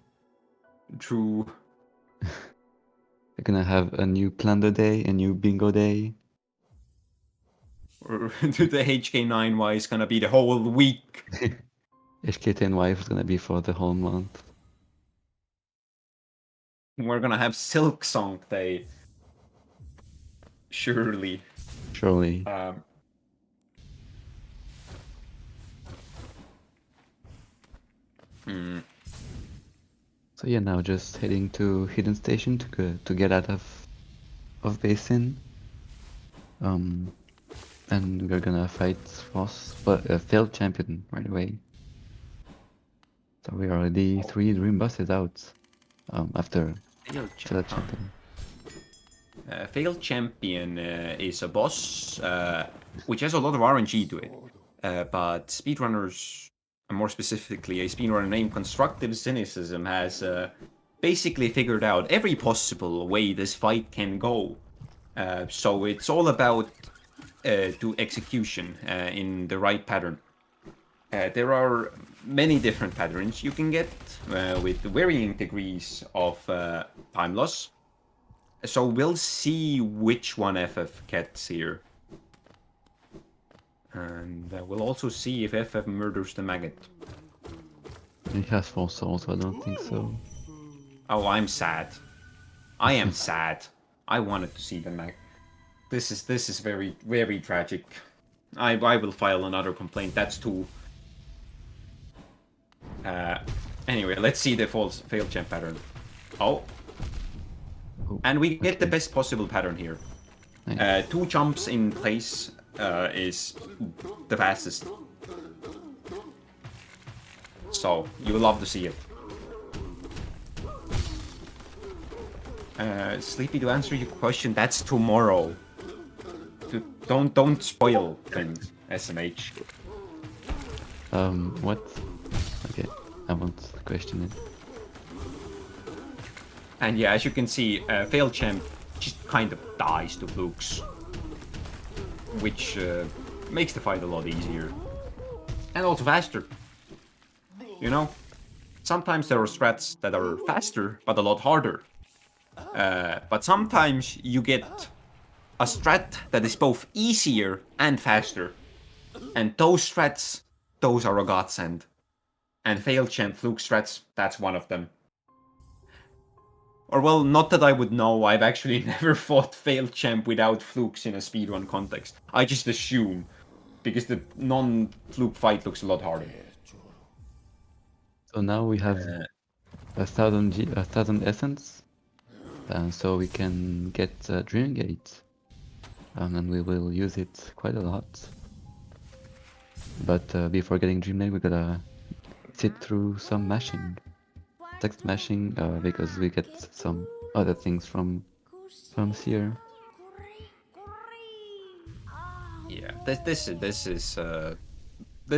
True.
We're gonna have a new Plunder Day, a new Bingo Day.
Or the HK9Y is gonna be the whole week.
HK10Y is gonna be for the whole month.
We're gonna have Silk Song Day. Surely.
Surely. So yeah, now just heading to Hidden Station to get out of Basin. And we're gonna fight Voss, but a failed champion right away. So we're already 3 dream bosses out after
Failed
failed
champ.
champion.
Failed champion is a boss which has a lot of RNG to it. But speedrunners, and more specifically a speedrunner named Constructive Cynicism, has basically figured out every possible way this fight can go. So it's all about do execution in the right pattern. There are many different patterns you can get with varying degrees of time loss. So we'll see which one FF gets here. And we'll also see if FF murders the maggot.
He has 4 souls, so I don't think so.
Oh, I'm sad. I am sad. I wanted to see the maggot. This is very, very tragic. I will file another complaint. That's too... anyway, let's see the failed champ pattern. Oh. And we get the best possible pattern here.
Nice.
2 jumps in place is the fastest. So, you will love to see it. Sleepy, to answer your question, that's tomorrow. Don't spoil things, SMH.
What? Okay, I won't question it.
And yeah, as you can see, failed champ just kind of dies to flukes, which makes the fight a lot easier and also faster. You know, sometimes there are strats that are faster but a lot harder. But sometimes you get a strat that is both easier and faster, and those strats, those are a godsend. And failed champ fluke strats, that's one of them. Or well, not that I would know, I've actually never fought failed champ without flukes in a speedrun context. I just assume, because the non-fluke fight looks a lot harder.
So now we have 1,000 essence, so we can get Dream Gate, and we will use it quite a lot. But before getting Dream Gate, we gotta sit through some mashing, text mashing, because we get some other things from here.
Yeah, this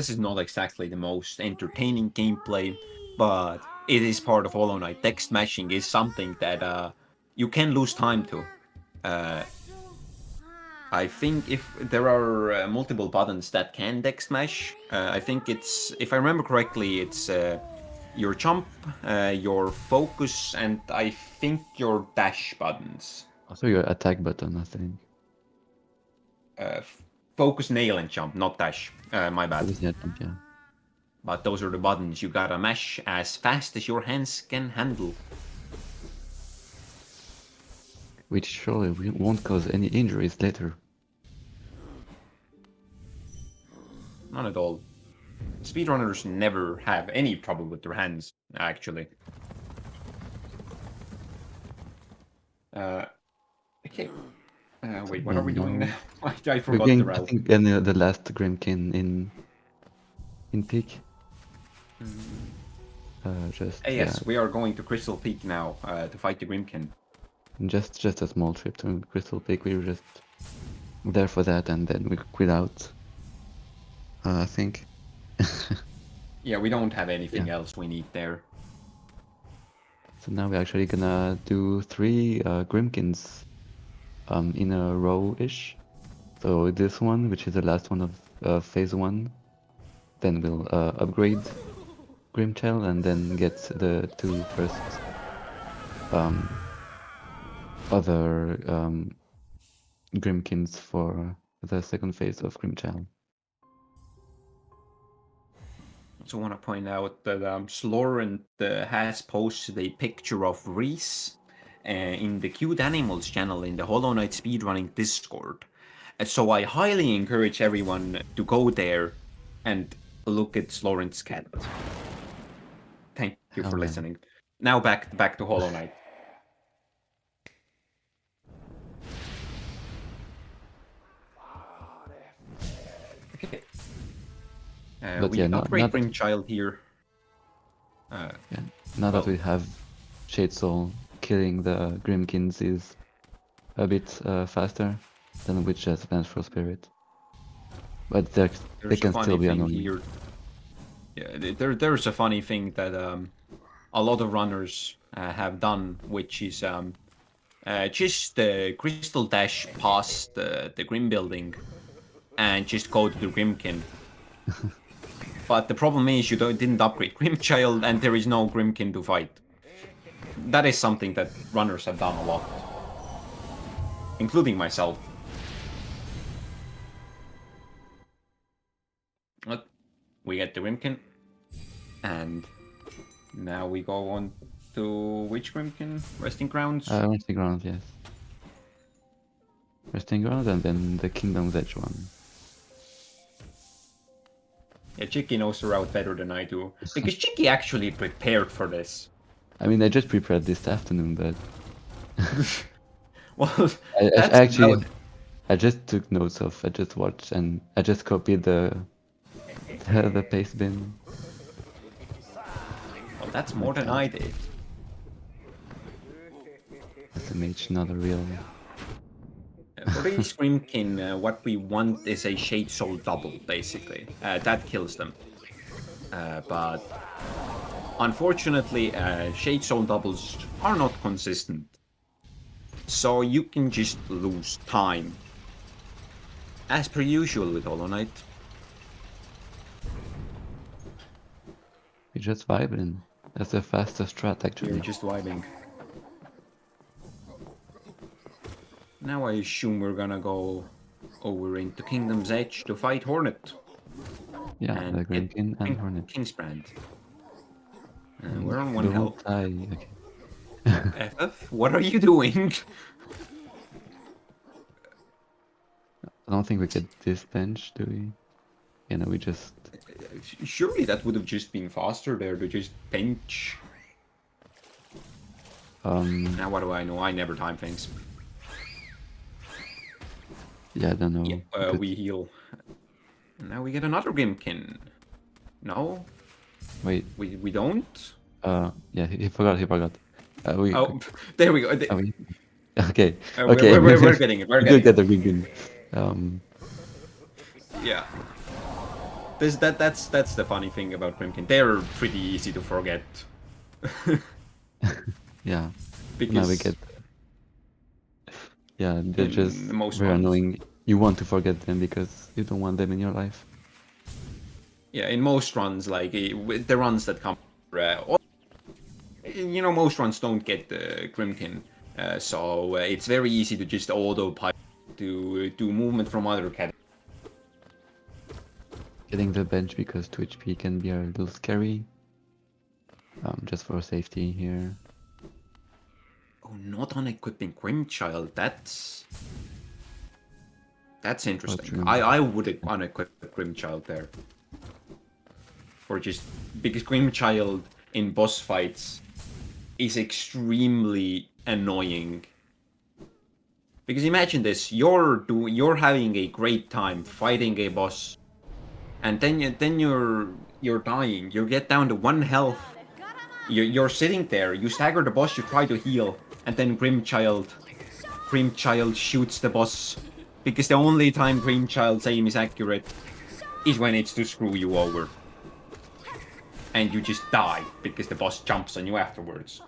is not exactly the most entertaining gameplay, but it is part of Hollow Knight. Text mashing is something that you can lose time to. I think if there are multiple buttons that can text mash, I think it's, if I remember correctly, it's your jump, your focus, and I think your dash buttons.
Also your attack button, I think.
Focus, nail, and jump, not dash. My bad.
Focus, nail, jump, yeah.
But those are the buttons you gotta mash as fast as your hands can handle.
Which surely won't cause any injuries later.
Not at all. Speedrunners never have any trouble with their hands, actually. Okay. Wait, what are we doing now? I forgot the route.
I think the last Grimkin in Peak.
Yes, we are going to Crystal Peak now to fight the Grimkin.
Just a small trip to Crystal Peak. We were just there for that, and then we quit out. I think.
Yeah, we don't have anything else we need there.
So now we're actually gonna do 3 Grimkins in a row-ish. So this one, which is the last one of phase 1, then we'll upgrade Grimchild and then get the 2 first other Grimkins for the second phase of Grimchild.
I also want to point out that Slorent has posted a picture of Reese in the Cute Animals channel in the Hollow Knight speedrunning Discord. So I highly encourage everyone to go there and look at Slorent's cat. Thank you for listening. Now back to Hollow Knight.
But
We
yeah,
upgrade Grimchild here.
yeah, now that
well,
we have Shade Soul, killing the Grimkins is a bit faster than with just Vengeful Spirit. But they
there's a
can
funny
still be
thing
annoying.
here. Yeah, there's a funny thing that a lot of runners have done, which is just crystal dash past the Grim building and just go to the Grimkin. But the problem is you didn't upgrade Grimchild and there is no Grimkin to fight. That is something that runners have done a lot, including myself. But we get the Grimkin, and now we go on to which Grimkin? Resting Grounds?
Resting Ground, yes. Resting Ground and then the Kingdom's Edge one.
Yeah, Chicky knows the route better than I do. Because Chicky actually prepared for this.
I mean, I just prepared this afternoon, but
Well,
I
that's
actually
valid.
I just took notes of. I just watched and I just copied the paste bin.
Well, that's more than I did.
The mage, not a real.
For the Screamkin, what we want is a Shade Soul double, basically. That kills them. But unfortunately, Shade Soul doubles are not consistent. So you can just lose time. As per usual with Hollow Knight.
We just vibing. That's the fastest strat, actually.
We're just vibing. Now I assume we're gonna go over into Kingdom's Edge to fight Hornet.
Yeah,
And
the Grimkin and Hornet.
Kingsbrand. We're on one
Don't
health.
die. Okay.
FF, what are you doing?
I don't think we get this bench, do we? You know, we just.
Surely that would have just been faster there to just bench. Now what do I know? I never time things.
Yeah, I don't know.
Yeah, we heal. Now we get another Grimkin. No?
Wait.
We don't?
Yeah, he forgot.
Oh, there we go.
Okay.
Okay. We're getting it. We're
we
getting
do get the Grimkin.
Yeah. That's the funny thing about Grimkin. They're pretty easy to forget.
Yeah.
Because
now we get. Yeah, they're just very
runs.
annoying. You want to forget them because you don't want them in your life.
Yeah, in most runs, like the runs that come, most runs don't get the Grimkin, so it's very easy to just autopilot to do movement from other categories.
Getting the bench because 2 HP can be a little scary. Just for safety here.
Oh, not unequipping Grimchild. That's interesting. I would unequip Grimchild there. Or just because Grimchild in boss fights is extremely annoying. Because imagine this: you're having a great time fighting a boss, and then you're dying. You get down to 1 health. You're sitting there. You stagger the boss. You try to heal, and then Grimchild shoots the boss. Because the only time Grimchild's aim is accurate is when it's to screw you over. And you just die because the boss jumps on you afterwards.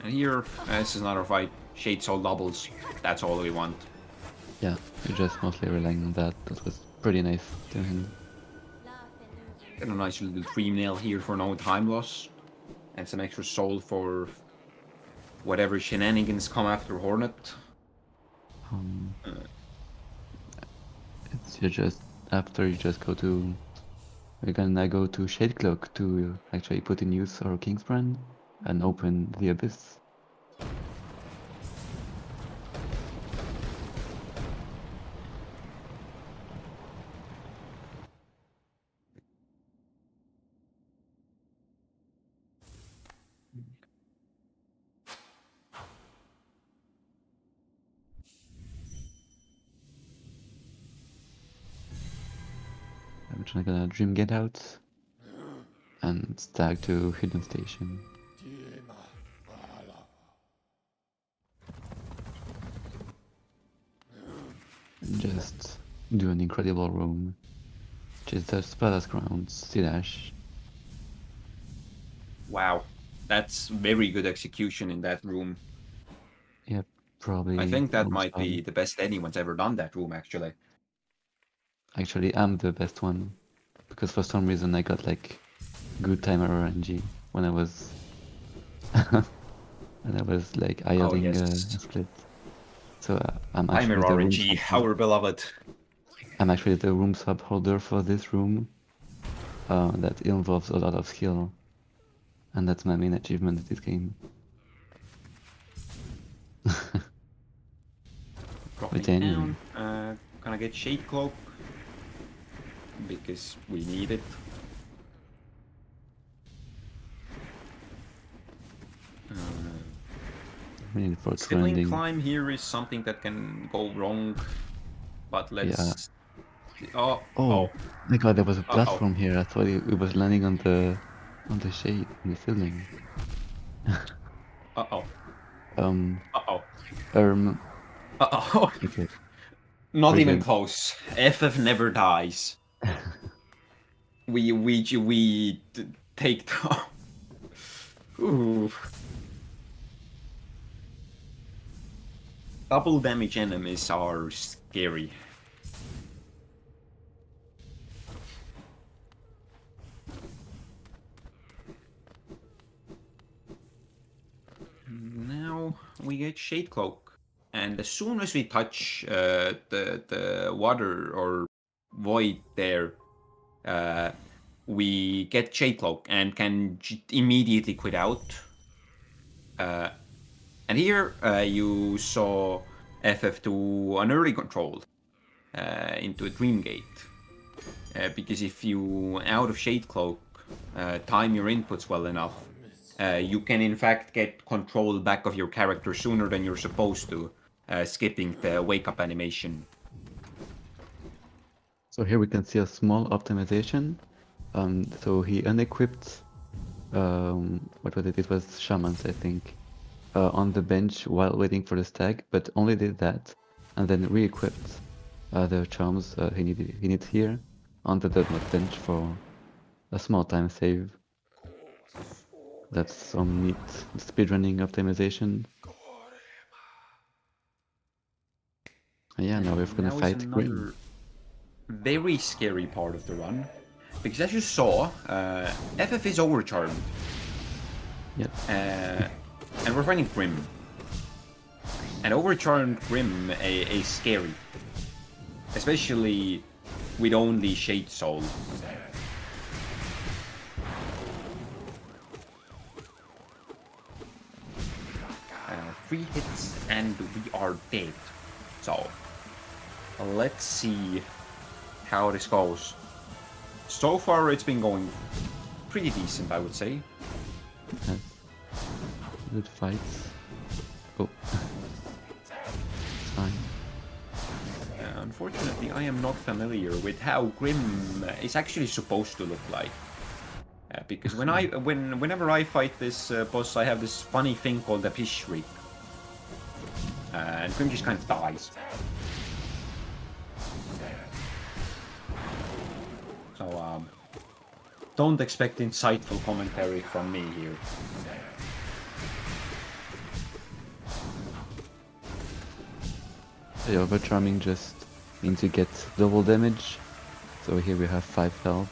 And here, this is another fight. Shade Soul doubles. That's all we want.
Yeah, we're just mostly relying on that. That was pretty nice to him.
Get a nice little Dream Nail here for no time loss. And some extra soul for whatever shenanigans come after Hornet.
It's just after you just go to. We're gonna go to Shadecloak to actually put in use our Kingsbrand and open the Abyss. We're just gonna Dream Get Out and stag to Hidden Station. And just do an incredible room. Just the Spell's Grounds, Sidash.
Wow, that's very good execution in that room.
Yep, probably.
I think that
room
might
sub.
be the best anyone's ever done that room, actually.
Actually, I'm the best one. Because for some reason I got like good timer RNG when I was when I was like
Oh,
idling a
yes.
split. So I'm
Timer
actually the room
RNG,
sub
our beloved.
I'm actually the room sub holder for this room. That involves a lot of skill. And that's my main achievement in this game.
Dropping
But anyway,
down. Gonna get Shade Cloak. Because we need it.
we need for
Sibling
trending.
Climb here is something that can go wrong. But let's...
Oh
Oh.
my god, there was a
Uh-oh.
platform here. I thought it was landing on the shade, on the ceiling.
Uh-oh.
Uh-oh.
Uh-oh.
Okay.
Not
We're
even
good.
close. FF never dies. We take down. Ooh. Double damage enemies are scary. Now we get Shade Cloak, and as soon as we touch the water or void there, we get Shade Cloak and can immediately quit out. And here you saw FF do an early control into a Dream Gate. Because if you, out of Shade Cloak, time your inputs well enough, you can in fact get control back of your character sooner than you're supposed to, skipping the wake up animation.
So here we can see a small optimization. So he unequipped, what was it? It was Shamans, I think, on the bench while waiting for the stag, but only did that, and then re-equipped the charms he needs here on the Dreadnought bench for a small time save. That's some neat speedrunning optimization. And yeah, now we're gonna
Now is
fight Grim.
another very scary part of the run, because as you saw, FF is overcharmed.
Yep.
And we're fighting Grim. And overcharmed Grim is scary. Especially with only Shade Soul. 3 hits and we are dead. So, let's see how this goes. So far it's been going pretty decent, I would say.
Yes. Good fights. Oh. It's fine.
Unfortunately, I am not familiar with how Grim is actually supposed to look like. Because whenever I fight this boss, I have this funny thing called the Pish Shriek. And Grim just kind of dies. So, don't expect insightful commentary from me here.
The overcharming just means you get double damage. So here we have 5 health.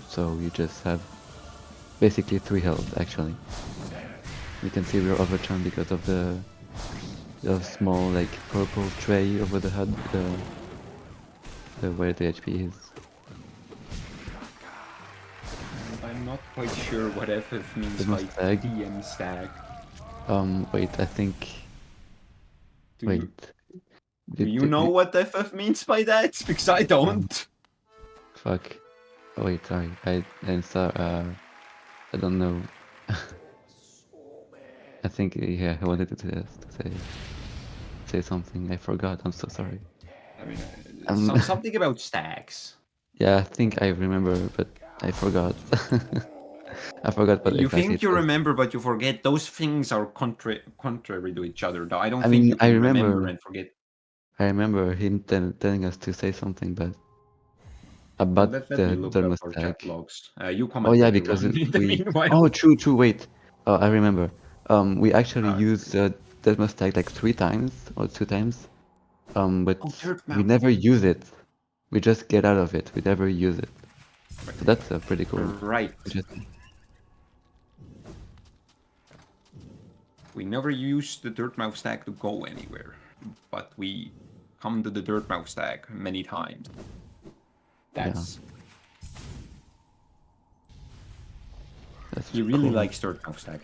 So you just have basically 3 health actually. You can see we're overcharmed because of the small like purple tray over the HUD, the where the HP is.
I'm not quite sure what FF means
The
by
stag.
DM stag.
Wait, I think. Wait.
Do you know what FF means by that? Because I don't.
Fuck. Oh wait, sorry. I don't know. I think yeah, I wanted to say something. I forgot. I'm so sorry.
I mean, something about stags.
Yeah, I think I remember, but I forgot. I forgot what
You
exactly
think
it
you
was.
remember, but you forget. Those things are contrary to each other. Though I don't
I
think
mean,
you can remember and forget.
I remember him telling us to say something, but
Let,
about
let me
the
look up our
thermostat.
chat logs. You
Oh yeah,
commentate the
because
run in the
we.
meanwhile.
Oh, true, true. Wait. Oh, I remember. We actually
Uh,
used thermostat like 3 times or 2 times. But
oh, third
we
mouth.
never use it. We just get out of it. We never use it. So that's pretty cool.
Right.
Interesting.
We never use the dirt mouth stack to go anywhere, but we come to the dirt mouth stack many times.
Yeah,
That's
that's
he really
cool.
likes dirt mouth stack.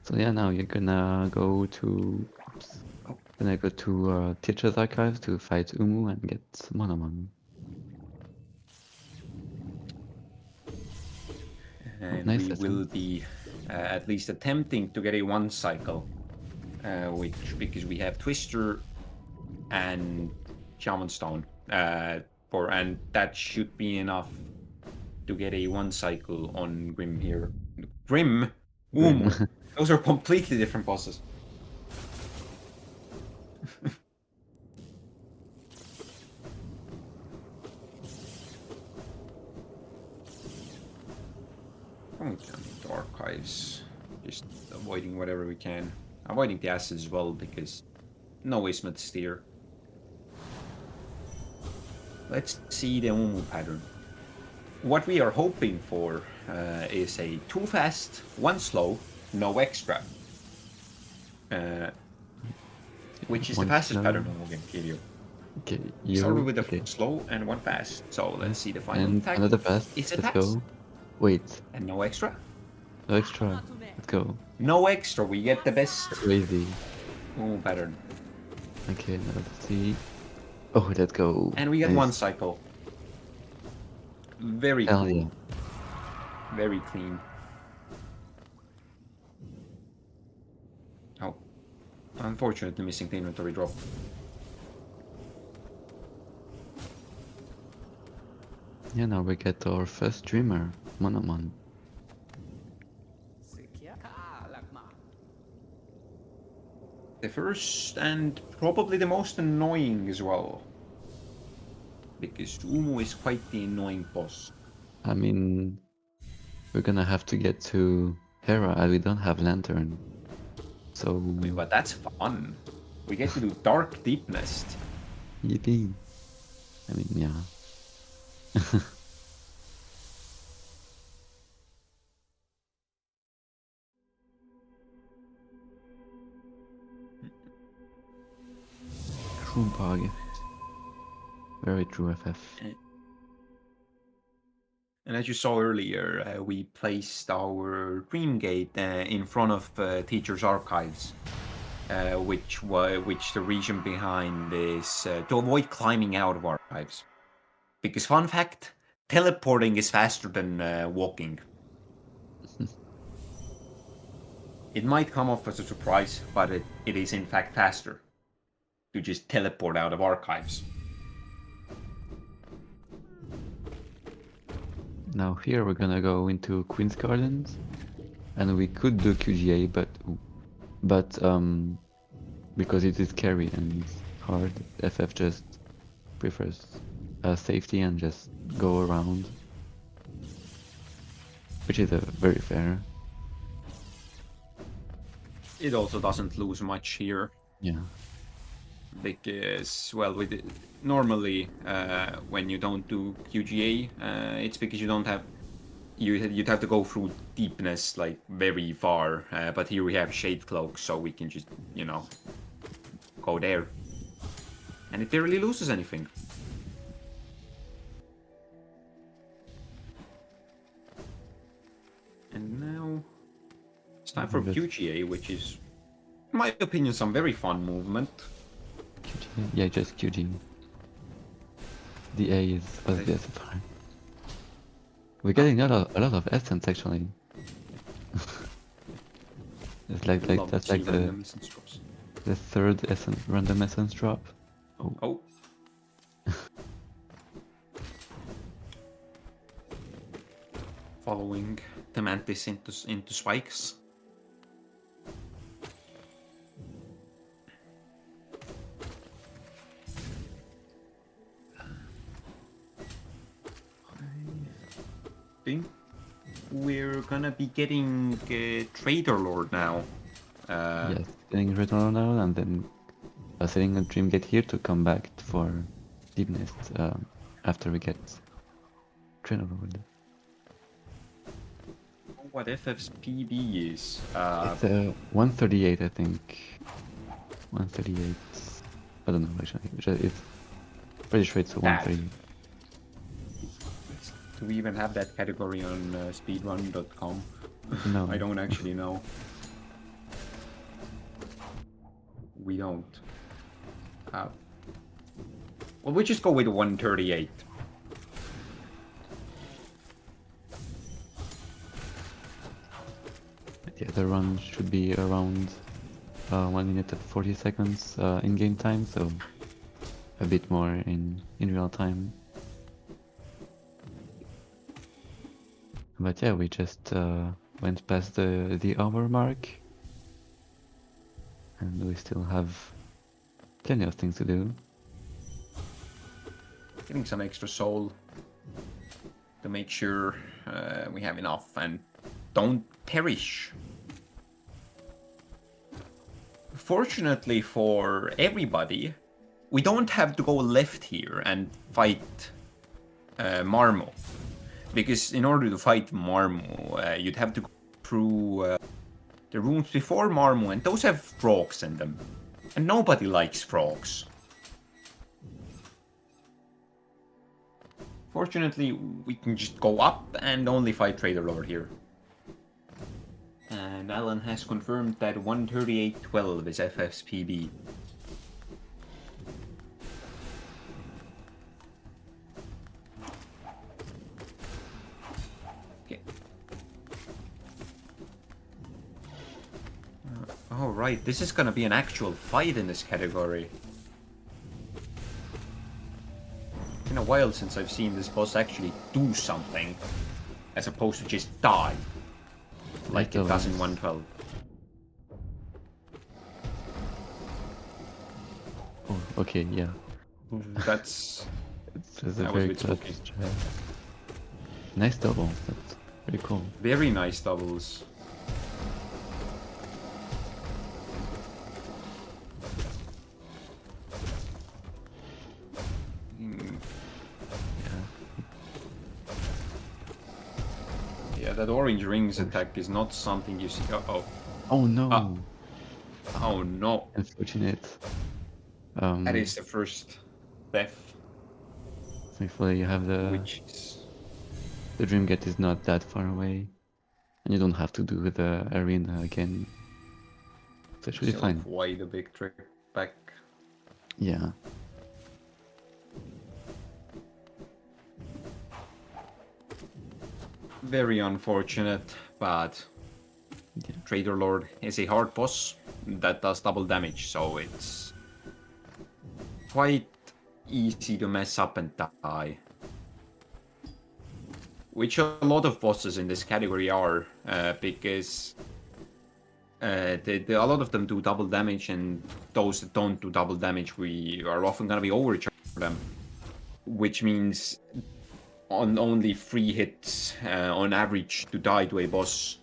So yeah, now you're gonna go to. Oops.
Oh,
Gonna go to Teacher's Archives to fight Umu and get Monomon. Oh,
and
nice
we will
essence.
be at least attempting to get a one cycle, which because we have Twister and Shaman Stone, and that should be enough to get a one cycle on Grim here. Grim,
Grim.
Umu, those are completely different bosses. Going down into archives, just avoiding whatever we can. Avoiding the acids as well because no Ismet steer. Let's see the Umu pattern. What we are hoping for is a 2 fast, 1 slow, no extra. Which is the
One
fastest
slow.
pattern we can give you.
Okay,
We started
you.
with a
Okay.
slow and 1 fast. So let's
Yes.
see the final
And
attack.
another fast.
Is it
Let's
fast?
go. Wait.
And no extra?
No extra. Let's go.
No extra, we get the best
Crazy.
Umu pattern.
Okay, now let's see. Oh, let's go.
And we get 1
Nice.
cycle. Very
Hell yeah.
cool. Very clean. Oh, unfortunately missing the inventory drop.
Yeah, now we get our first streamer, Monomon.
The first and probably the most annoying as well. Because Umu is quite the annoying boss.
I mean, we're gonna have to get to Hera and we don't have Lantern. So,
I mean, but that's fun. We get to do Dark Deep Nest.
yippee. I mean, yeah. True bug. Very true FF.
And as you saw earlier, we placed our Dream Gate in front of Teacher's Archives, which the reason behind is to avoid climbing out of archives. Because fun fact, teleporting is faster than walking. It might come off as a surprise, but it is in fact faster to just teleport out of archives.
Now here we're gonna go into Queen's Gardens, and we could do QGA, but because it is scary and hard, FF just prefers safety and just go around, which is very fair.
It also doesn't lose much here.
Yeah.
Because, well, normally when you don't do QGA, it's because you don't have you'd have to go through deepness like very far. But here we have Shade Cloak, so we can just go there, and it barely loses anything. And now it's time for QGA, which is, in my opinion, some very fun movement.
QG, yeah, just QG. The A is was the SFR. We're getting a lot of essence actually. It's like that's like the third essence random essence drop.
Oh. following the Mantis into spikes. I think we're gonna be getting Trader Lord now.
Yes, getting return now and then setting a Dream Gate here to come back for Deep Nest after we get Trainer Lord.
What FF's PB is?
It's 138, I think. 138. I don't know actually. It's pretty sure it's 138.
Do we even have that category on speedrun.com?
No.
I don't actually know. We don't. Well, we just go with 138.
The other run should be around 1 minute and 40 seconds in game time, so a bit more in real time. But yeah, we just went past the hour mark, and we still have plenty of things to do.
Getting some extra soul to make sure we have enough and don't perish. Fortunately for everybody, we don't have to go left here and fight Marmo. Because in order to fight Marmo, you'd have to go through the rooms before Marmo, and those have frogs in them. And nobody likes frogs. Fortunately, we can just go up and only fight Trader Lord here. And Alan has confirmed that 138.12 is FF's PB. Okay. Oh right, this is gonna be an actual fight in this category. It's been a while since I've seen this boss actually do something, as opposed to just die. Like it does in 112.
Oh, okay, yeah.
That's
It's a
That was a
very
bit
clutch
spooky.
strat. Nice double. That's pretty cool.
very nice doubles. Hmm,
Yeah.
Yeah, that orange rings attack is not something you see. Uh-oh.
Oh no!
Oh no.
Unfortunate.
That is the first death,
Thankfully, you have
which is...
the Dream Gate is not that far away, and you don't have to do the arena again. So it should be
still
fine.
quite a big trip back.
Yeah.
Very unfortunate, but
Yeah.
Trader Lord is a hard boss that does double damage, so it's quite easy to mess up and die. Which a lot of bosses in this category are, because a lot of them do double damage, and those that don't do double damage, we are often going to be overcharged for them. Which means on only 3 hits on average to die to a boss.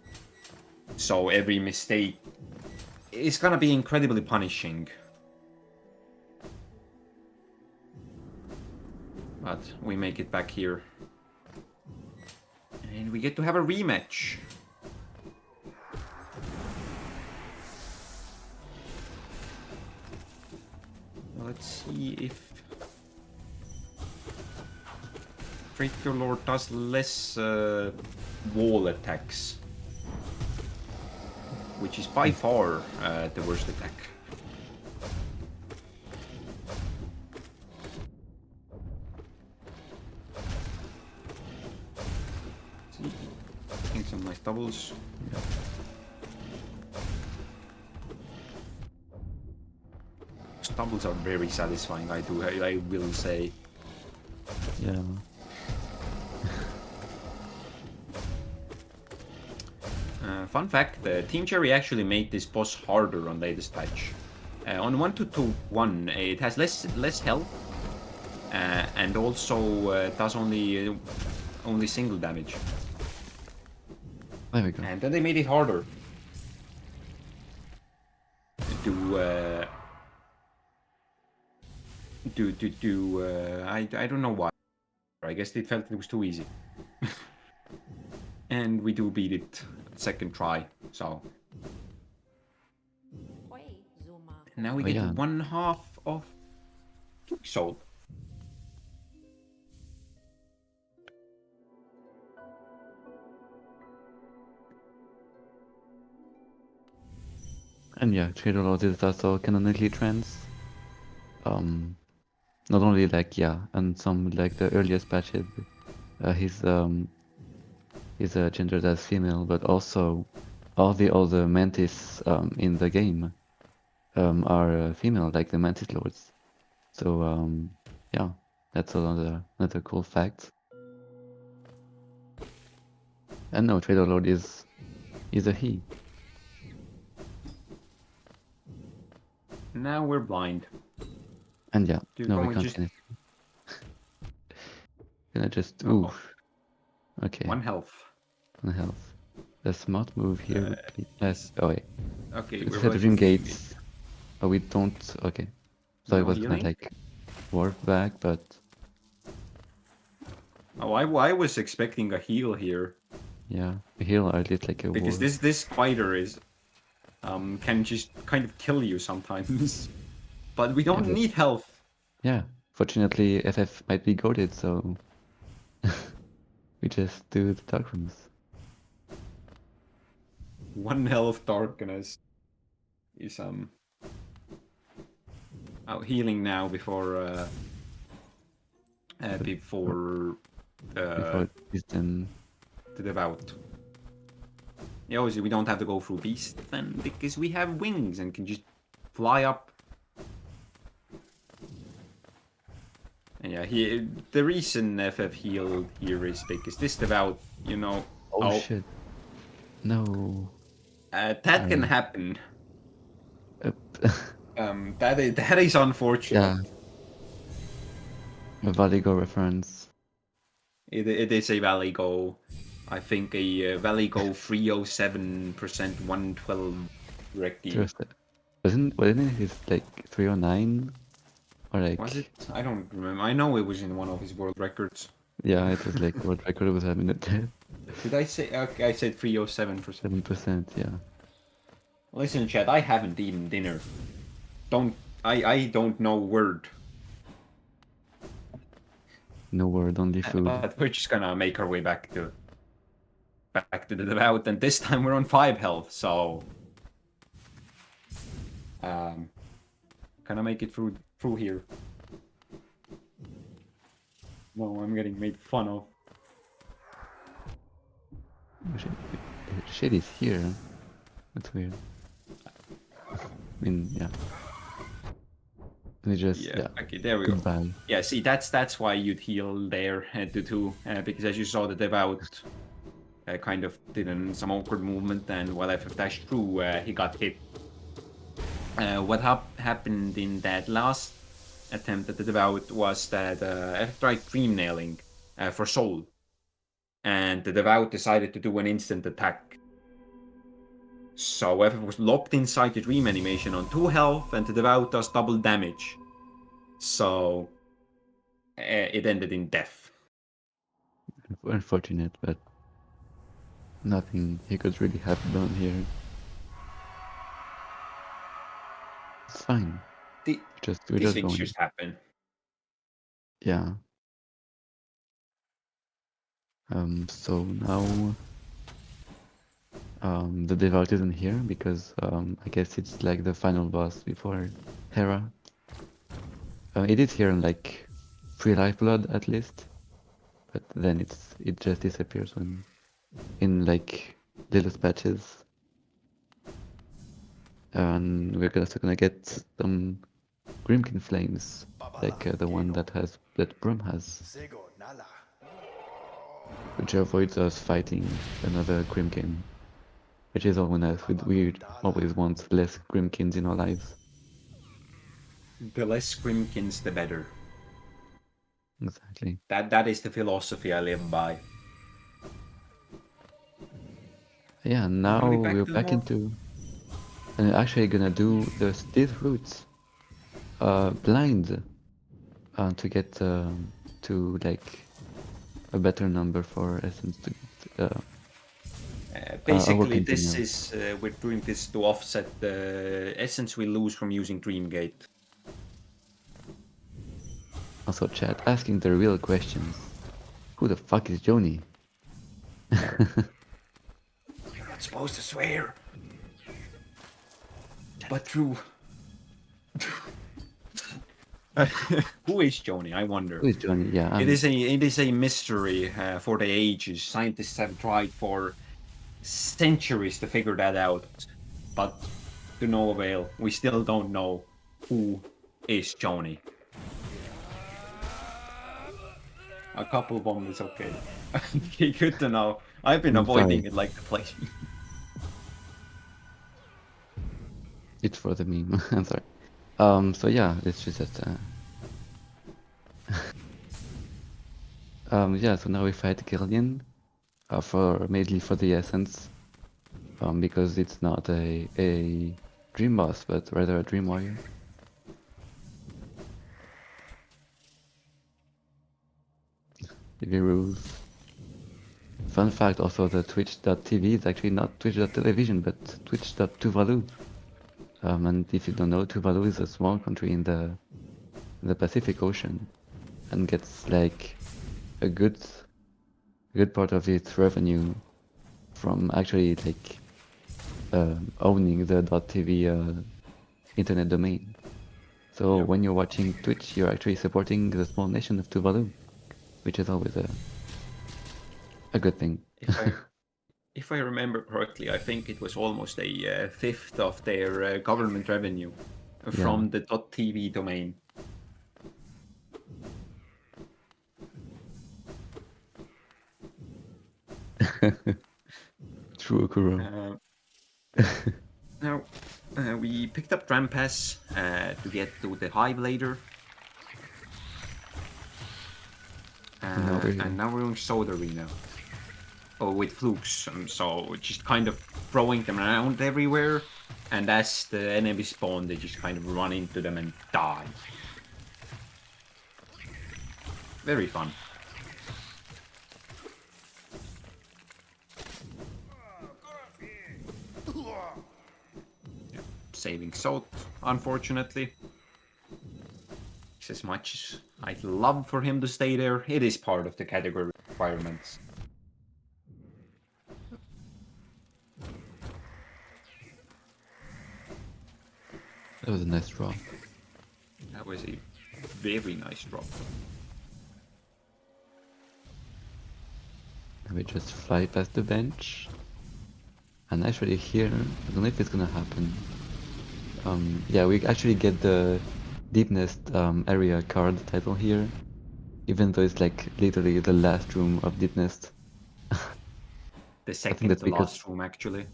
So every mistake is going to be incredibly punishing. But we make it back here. And we get to have a rematch. Let's see if Trader Lord does less wall attacks. Which is by far the worst attack. See, getting some nice doubles.
Yeah.
Those doubles are very satisfying. I will say.
Yeah.
Fun fact, Team Cherry actually made this boss harder on latest patch. On 1.2.1, it has less health, and also does only single damage.
There we go.
And then they made it harder I don't know why. I guess they felt it was too easy. And we do beat it second try, so. And now we get
yeah.
1/2 of Soul.
And yeah, Trader Lord is also canonically trans. Not only like and some like the earliest patches, he's gendered as female, but also all the other mantis in the game are female, like the mantis lords. So yeah, that's another cool fact. And no, Trader Lord is a he.
Now we're blind.
And yeah,
Dude,
no,
can
we
we
can't
just-
see anything. Can I just
Uh-oh.
ooh? Okay.
1 health.
1 health. The smart move here would be oh wait.
Okay,
We
we're
set
rushing
ring gates. Oh, we don't. Okay. So I
No
was gonna
healing?
like warp back, but
Oh, I was expecting a heal here.
yeah, heal or at least like a
Because
warp.
this spider is can just kind of kill you sometimes. But we don't
but-
need health.
Yeah. Fortunately, FF might be goaded, so we just do the dark rooms.
1 health darkness is out healing now before
Before this, then
the devout. Yeah, obviously we don't have to go through beast then because we have wings and can just fly up. And yeah, the reason FF healed here is because this devout, you know.
oh shit, no.
That can happen.
Up.
That is unfortunate.
Yeah. A Valigo reference.
It is a Valley Go. I think a Valley Go 307% 112 recti.
Wasn't it like 309? Or like
Was it? I don't remember. I know it was in one of his world records.
Yeah, it was like world record was having it there.
Did I say? Okay, I said 307%.
7%, yeah.
Listen, Chad, I haven't eaten dinner. I don't know word.
No word, only food.
But we're just gonna make our way back to the devout, and this time we're on 5 health, so gonna make it through here. No, I'm getting made fun of.
Shit is here. That's weird. I mean, yeah. Let me just, yeah.
Okay, there we go.
Goodbye.
Yeah, see, that's why you'd heal there too, because as you saw, the devout kind of did some awkward movement, and while FF dashed through, he got hit. What happened in that last attempt at the devout was that FF tried dream nailing for soul, and the devout decided to do an instant attack. So FF was locked inside the dream animation on 2 health, and the devout does double damage. So it ended in death.
Unfortunate, but nothing he could really have done here. It's fine. We're just
These things
going.
just happen.
Yeah. So now the devout isn't here because I guess it's like the final boss before Hera. It is here in like free lifeblood at least, but then it just disappears when in like little patches. And we're also gonna get some Grimkin flames, like the one that Brum has, which avoids us fighting another Grimkin. which is always nice. We always want less Grimkins in our lives.
The less Grimkins, the better.
Exactly.
That is the philosophy I live by.
Yeah, now
Are we back
we're
to the
back
more?
into, and we're actually gonna do these routes blind to get to like a better number for essence to get our
Basically, this
continue.
is we're doing this to offset the essence we lose from using Dreamgate.
Also, chat asking the real questions. Who the fuck is Joni?
You're not supposed to swear, but true. Who is Joni? I wonder.
Who is Joni? Yeah,
It is a mystery for the ages. Scientists have tried for centuries to figure that out, but to no avail. We still don't know who is Joni. A couple of them is okay. Okay, good to know. I've been
I'm sorry.
avoiding it like the plague.
It's for the meme. I'm sorry. So yeah, it's just that. Yeah. So now we fight Gillian, for mainly for the essence, because it's not a dream boss, but rather a dream warrior. TV rules. Fun fact also, the Twitch.tv is actually not Twitch.television, but Twitch.tuvalu. And if you don't know, Tuvalu is a small country in the Pacific Ocean, and gets like a good part of its revenue from actually like owning the .tv internet domain. So
Yep.
when you're watching Twitch, you're actually supporting the small nation of Tuvalu, which is always a good thing.
If I remember correctly, I think it was almost a fifth of their government revenue
Yeah.
from the .tv domain.
True, Kuro.
Now, we picked up Drampass to get to the Hive later.
Now we're here.
And now we're in Soda Arena. Oh, with flukes. So just kind of throwing them around everywhere. And as the enemy spawn, they just kind of run into them and die. Very fun. Yeah, saving Salt, unfortunately. As much as I'd love for him to stay there, it is part of the category requirements.
That was a nice drop.
That was a very nice drop.
And we just fly past the bench. And actually here, I don't know if it's gonna happen. Yeah, we actually get the Deep Nest area card title here, even though it's like literally the last room of Deep Nest.
The
I think
second
that's
to
because,
last room, actually.
I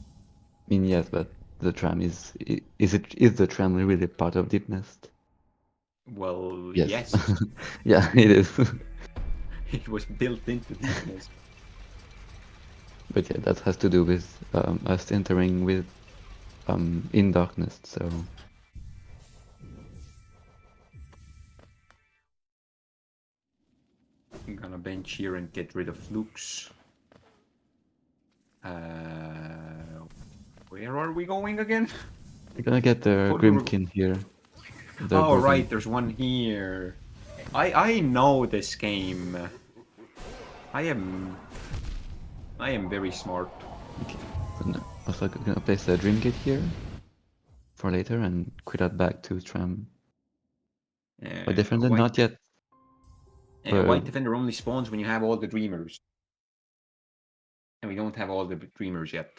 mean, yes, but the tram is the tram really part of Deep Nest?
Well,
Yes.
yes.
Yeah, it is.
It was built into Deepness.
But yeah, that has to do with us entering with in darkness, so
I'm gonna bench here and get rid of Lux. Where are we going again?
we're gonna get the
Thought we were-
Grimkin here. The
Oh,
broken-
right, there's one here. I know this game. I am very smart.
Okay. So now, also gonna place the Dream Gate here for later and quit out back to tram. But definitely
White,
not yet.
White Defender only spawns when you have all the Dreamers. And we don't have all the Dreamers yet.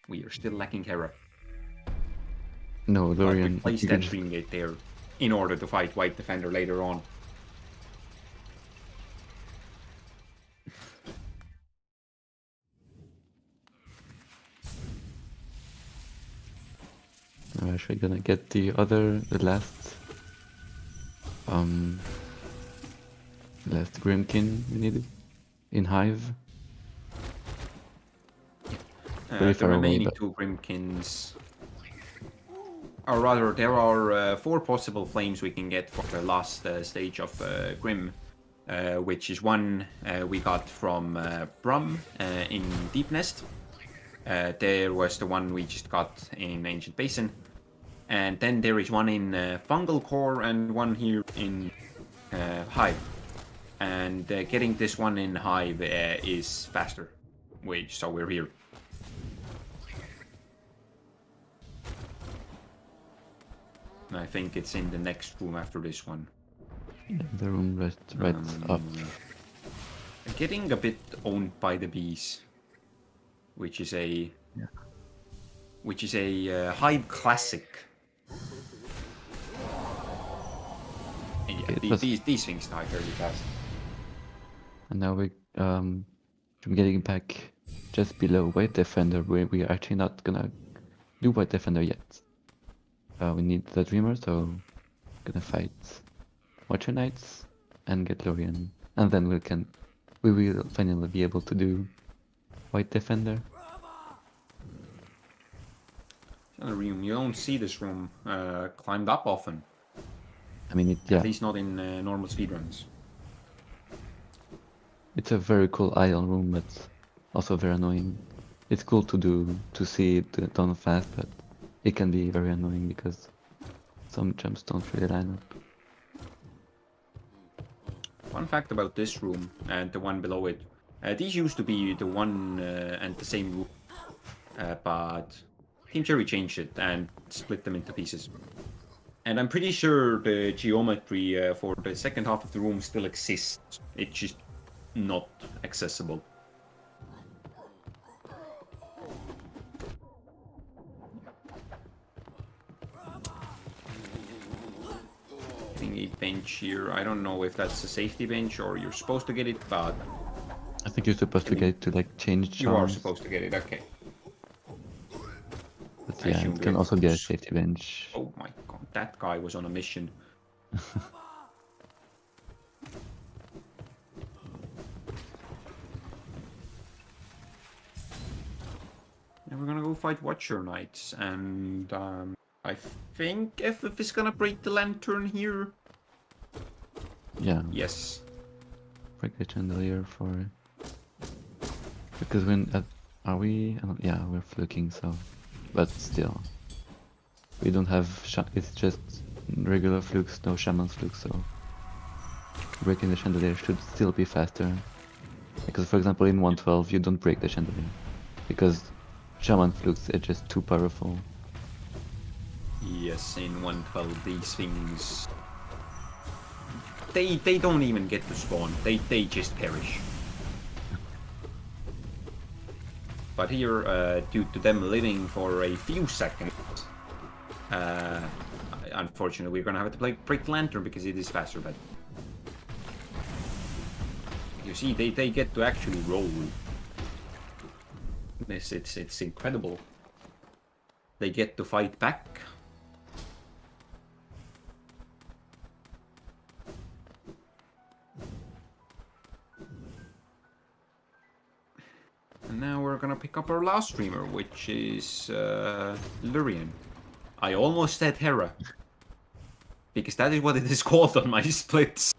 We are still lacking Hera.
No,
But we
Lorian.
place
you
that
could-
Dream Gate there in order to fight White Defender later on.
we're actually gonna get the last Grimkin we needed in Hive. Very
The
far away,
remaining
but
2 Grimkins, or rather, there are 4 possible flames we can get for the last stage of Grim, which is one we got from Brum in Deep Nest. There was the one we just got in Ancient Basin. And then there is one in Fungal Core and one here in Hive. And getting this one in Hive is faster, so we're here. I think it's in the next room after this one.
the room right up.
Getting a bit owned by the bees, which is a Hive classic. And yeah,
Okay,
these things die fairly fast.
And now I'm getting back just below White Defender, where we are actually not gonna do White Defender yet. We need the Dreamer, so gonna fight Watcher Knights and get Lorien, and then we will finally be able to do White Defender.
Another room. You don't see this room climbed up often.
I mean,
At least not in normal speedruns.
It's a very cool island room, but also very annoying. It's cool to see it done fast, but it can be very annoying because some jumps don't really line up.
Fun fact about this room and the one below it. These used to be the one and the same room, but Team Cherry changed it and split them into pieces. And I'm pretty sure the geometry for the second half of the room still exists. It's just not accessible. Getting a bench here. I don't know if that's a safety bench or you're supposed to get it, but
I think you're supposed to get it to like change
you are
charms,
supposed to get it. Okay.
but yeah, it can also be a safety bench.
Oh my god, that guy was on a mission. And we're gonna go fight Watcher Knights, and I think FF is gonna break the lantern here.
Yeah.
Yes.
Break the chandelier for... Because are we? Yeah, we're fluking, so... But still. We don't have... It's just regular flukes, no shaman's flukes, so... Breaking the chandelier should still be faster. Because for example in 112 you don't break the chandelier. Because shaman flukes are just too powerful.
Yes, in 112 these things... They don't even get to spawn, they just perish. But here, due to them living for a few seconds, unfortunately we're gonna have to break the lantern because it is faster, but... You see, they get to actually roll. It's incredible. They get to fight back. And now we're gonna pick up our last streamer, which is Lurien. I almost said Hera. Because that is what it is called on my splits.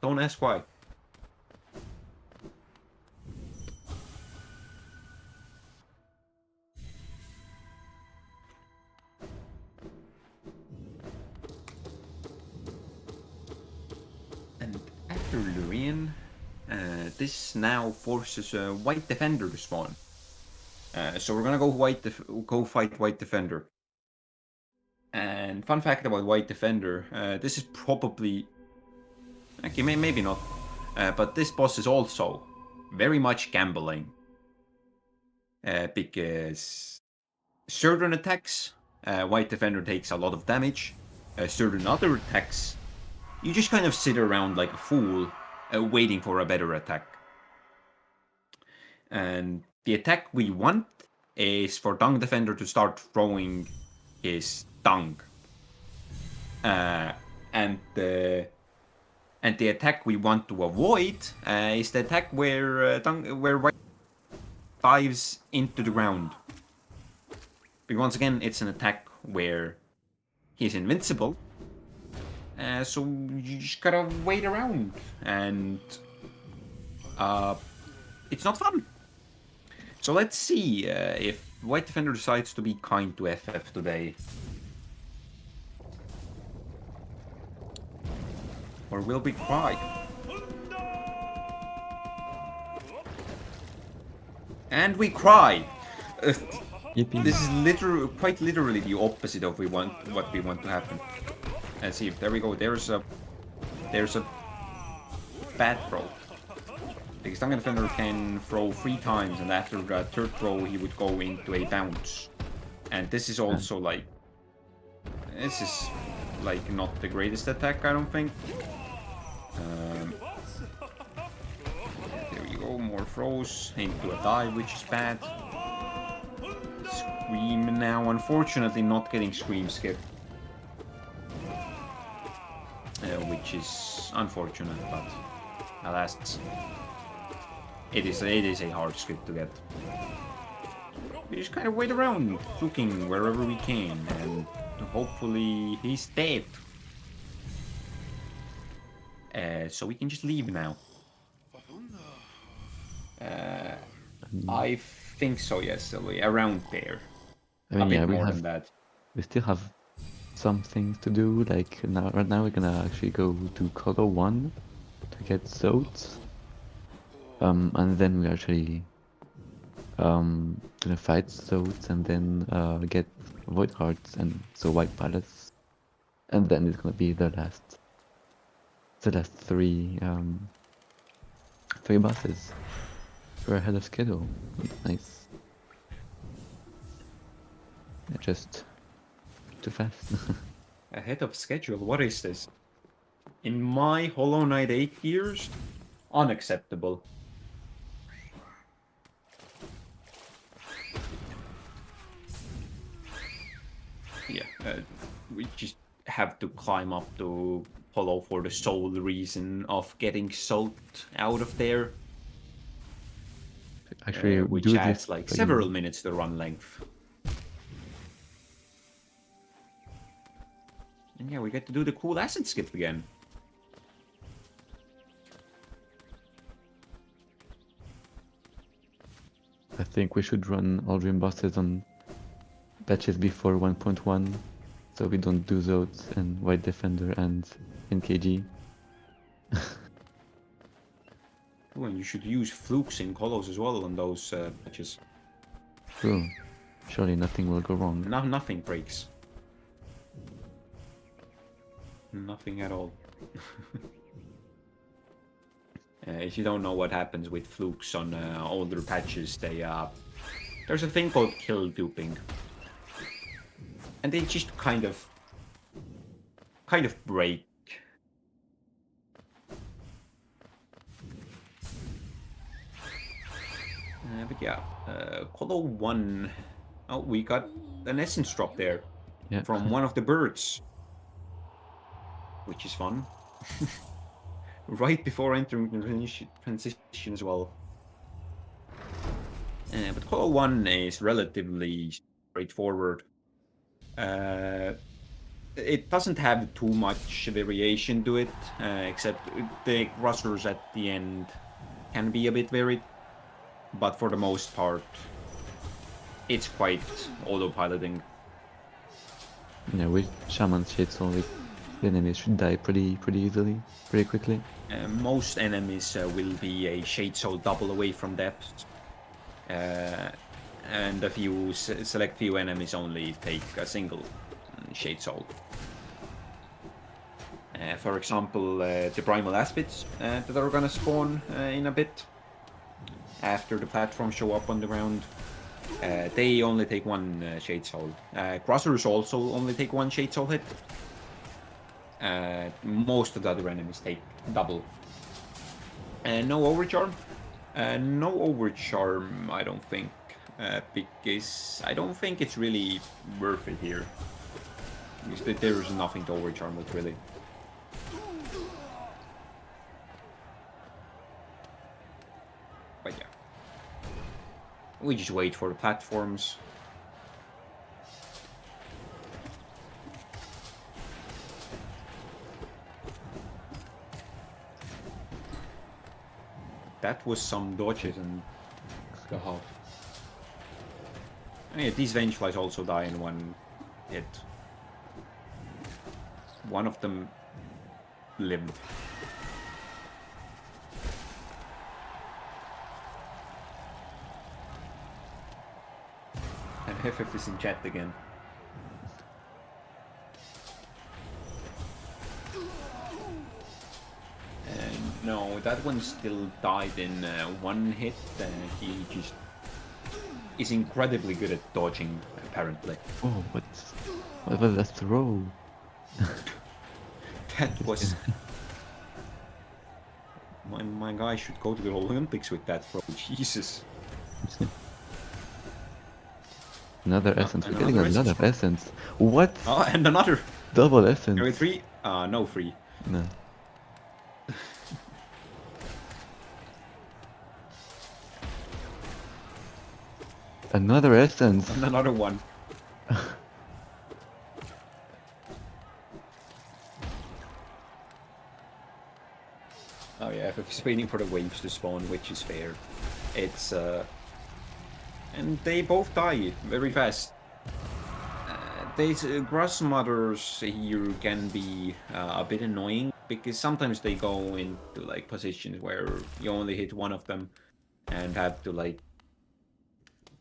Don't ask why. And after Lurien, this now forces a White Defender to spawn. So we're gonna go fight White Defender. And fun fact about White Defender, this is probably... Okay, maybe not. But this boss is also very much gambling. Because certain attacks, White Defender takes a lot of damage. Certain other attacks, you just kind of sit around like a fool, waiting for a better attack. And the attack we want is for Dung Defender to start throwing his dung. And the attack we want to avoid is the attack where White dives into the ground. But once again, it's an attack where he's invincible. So you just gotta wait around, and it's not fun. So let's see if White Defender decides to be kind to FF today. Or will we cry? And we cry!
Yippee.
This is quite literally the opposite of what we want to happen. Let's see, there we go, there's a bad throw. Because Dung Defender can throw 3 times, and after the third throw he would go into a bounce. And this is also like... This is like not the greatest attack, I don't think. There you go, more throws into a dive, which is bad. Scream now, unfortunately not getting Scream skip. Which is unfortunate, but alas, it is a hard skip to get. We just kind of wait around, looking wherever we can, and hopefully he's dead. So we can just leave now. I think so, yes, Sylvie, around there.
I mean,
a bit
yeah,
more than that.
we still have some things to do. Like now, right now, we're gonna actually go to Color 1 to get Zotes. And then we're actually gonna fight Zotes and then get Void Hearts and so White Palace. And then it's gonna be the last 3 bosses. We're ahead of schedule. That's nice. Yeah, just too fast.
Ahead of schedule? What is this? In my Hollow Knight 8 years? Unacceptable. Yeah, we just have to climb up to Hollow for the sole reason of getting Salt out of there.
Actually,
which
do
adds
this
like
by-
several minutes to run length. And yeah, we get to do the cool acid skip again.
I think we should run all dream bosses on patches before 1.1, so we don't do Zotes and White Defender and NKG.
Oh, and you should use flukes in Hollows as well on those patches.
True. Surely nothing will go wrong.
Nothing breaks. Nothing at all. If you don't know what happens with flukes on older patches, there's a thing called kill duping, and they just kind of break. But yeah, Hollow 1. Oh, we got an essence drop there
Yeah.
from one of the birds, which is fun. Right before entering the transition as well. But Hollow 1 is relatively straightforward. It doesn't have too much variation to it, except the crushers at the end can be a bit varied. But for the most part, it's quite autopiloting.
Yeah, with Shaman Shade Soul, the enemies should die pretty easily, pretty quickly.
Most enemies will be a Shade Soul double away from death. And a few select few enemies only take a single Shade Soul. For example, the Primal Aspids that are gonna spawn in a bit after the platforms show up on the ground. They only take 1 Shade Soul. Crossers also only take 1 Shade Soul hit. Most of the other enemies take double. No Overcharm? No Overcharm, I don't think. because I don't think it's really worth it here. Because there's nothing to overcharm with, really. But yeah. We just wait for the platforms. That was some dodges and a half. And yeah, these Vengeflies also die in one hit. One of them lived. And FF is in chat again. And no, that one still died in one hit. He just is incredibly good at dodging, apparently.
Oh, what was that throw?
That was... my guy should go to the Olympics with that throw. Jesus.
Another essence. We're getting
another
a lot
essence.
of essence. What?
Oh, and another.
Double essence.
Are we 3? No 3.
No. Another essence.
And another one. Oh yeah, FF is waiting for the waves to spawn, which is fair. It's and they both die very fast. These grass mothers here can be a bit annoying because sometimes they go into like positions where you only hit one of them and have to like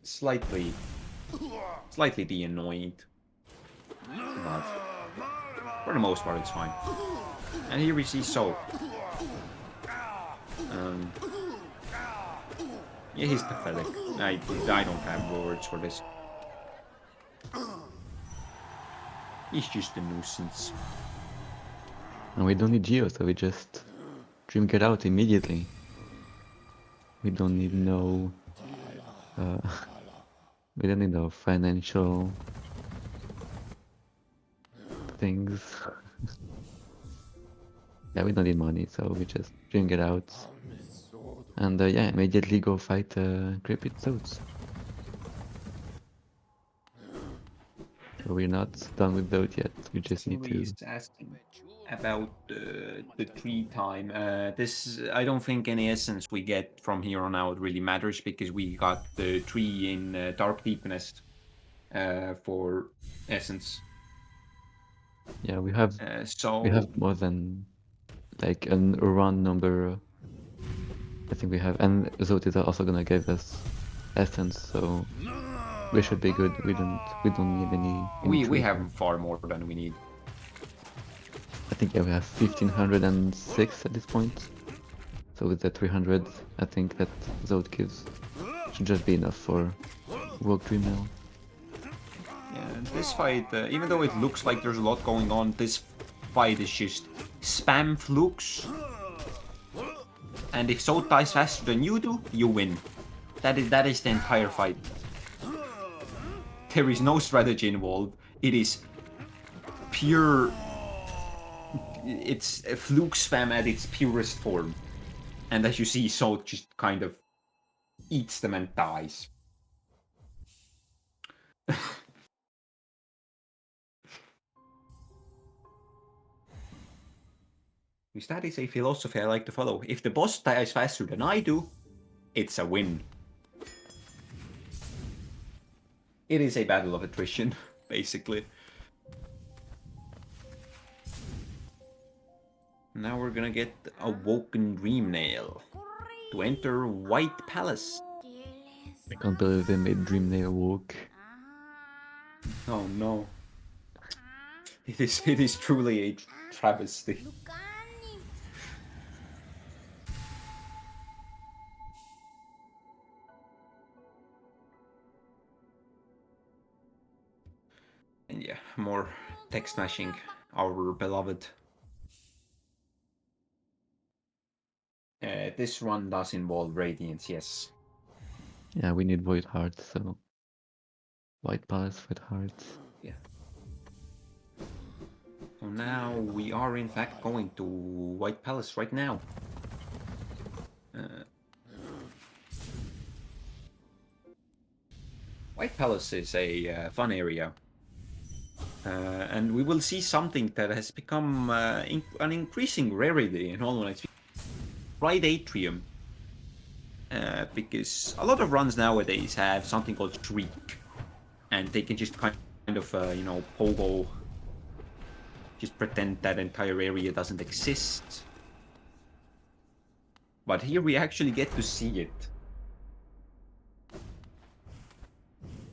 slightly be annoyed. But for the most part, it's fine. And here we see Soap. Yeah, he's pathetic. I don't have words for this. He's just a nuisance.
And we don't need Geo, so we just Dream Get Out immediately. We don't need no... we don't need no financial things. Yeah, we don't need money, so we just Dream Get Out. And yeah, immediately go fight Creepy Toads. So we're not done with those yet, we just need to...
He's asking about the tree time. This, I don't think any essence we get from here on out really matters because we got the tree in Dark Deepness for essence.
Yeah, we have
so
we have more than like a run number. I think we have, and Zot is also gonna give us essence, so we should be good. We don't need any
we have far more than we need.
I think yeah, we have 1506 at this point. So with the 300, I think that Zod gives should just be enough for Rogue Dream now.
Yeah, this fight, even though it looks like there's a lot going on, this fight is just spam flukes. And if Zod dies faster than you do, you win. That is the entire fight. There is no strategy involved. It is pure... It's a fluke spam at its purest form. And as you see, Zod just kind of eats them and dies. Because that is a philosophy I like to follow. If the boss dies faster than I do, it's a win. It is a battle of attrition, basically. Now we're gonna get Awoken Dream Nail to enter White Palace.
I can't believe they made Dream Nail walk.
Oh no. It is truly a travesty. And yeah, more tech smashing our beloved. This run does involve Radiance, yes.
Yeah, we need Void Hearts, so White Palace, Void Hearts.
Yeah. So now we are in fact going to White Palace right now. White Palace is a fun area. And we will see something that has become an increasing rarity in Hollow Knight. Right Atrium. Because a lot of runs nowadays have something called Shriek. And they can just kind of, pogo, just pretend that entire area doesn't exist. But here we actually get to see it.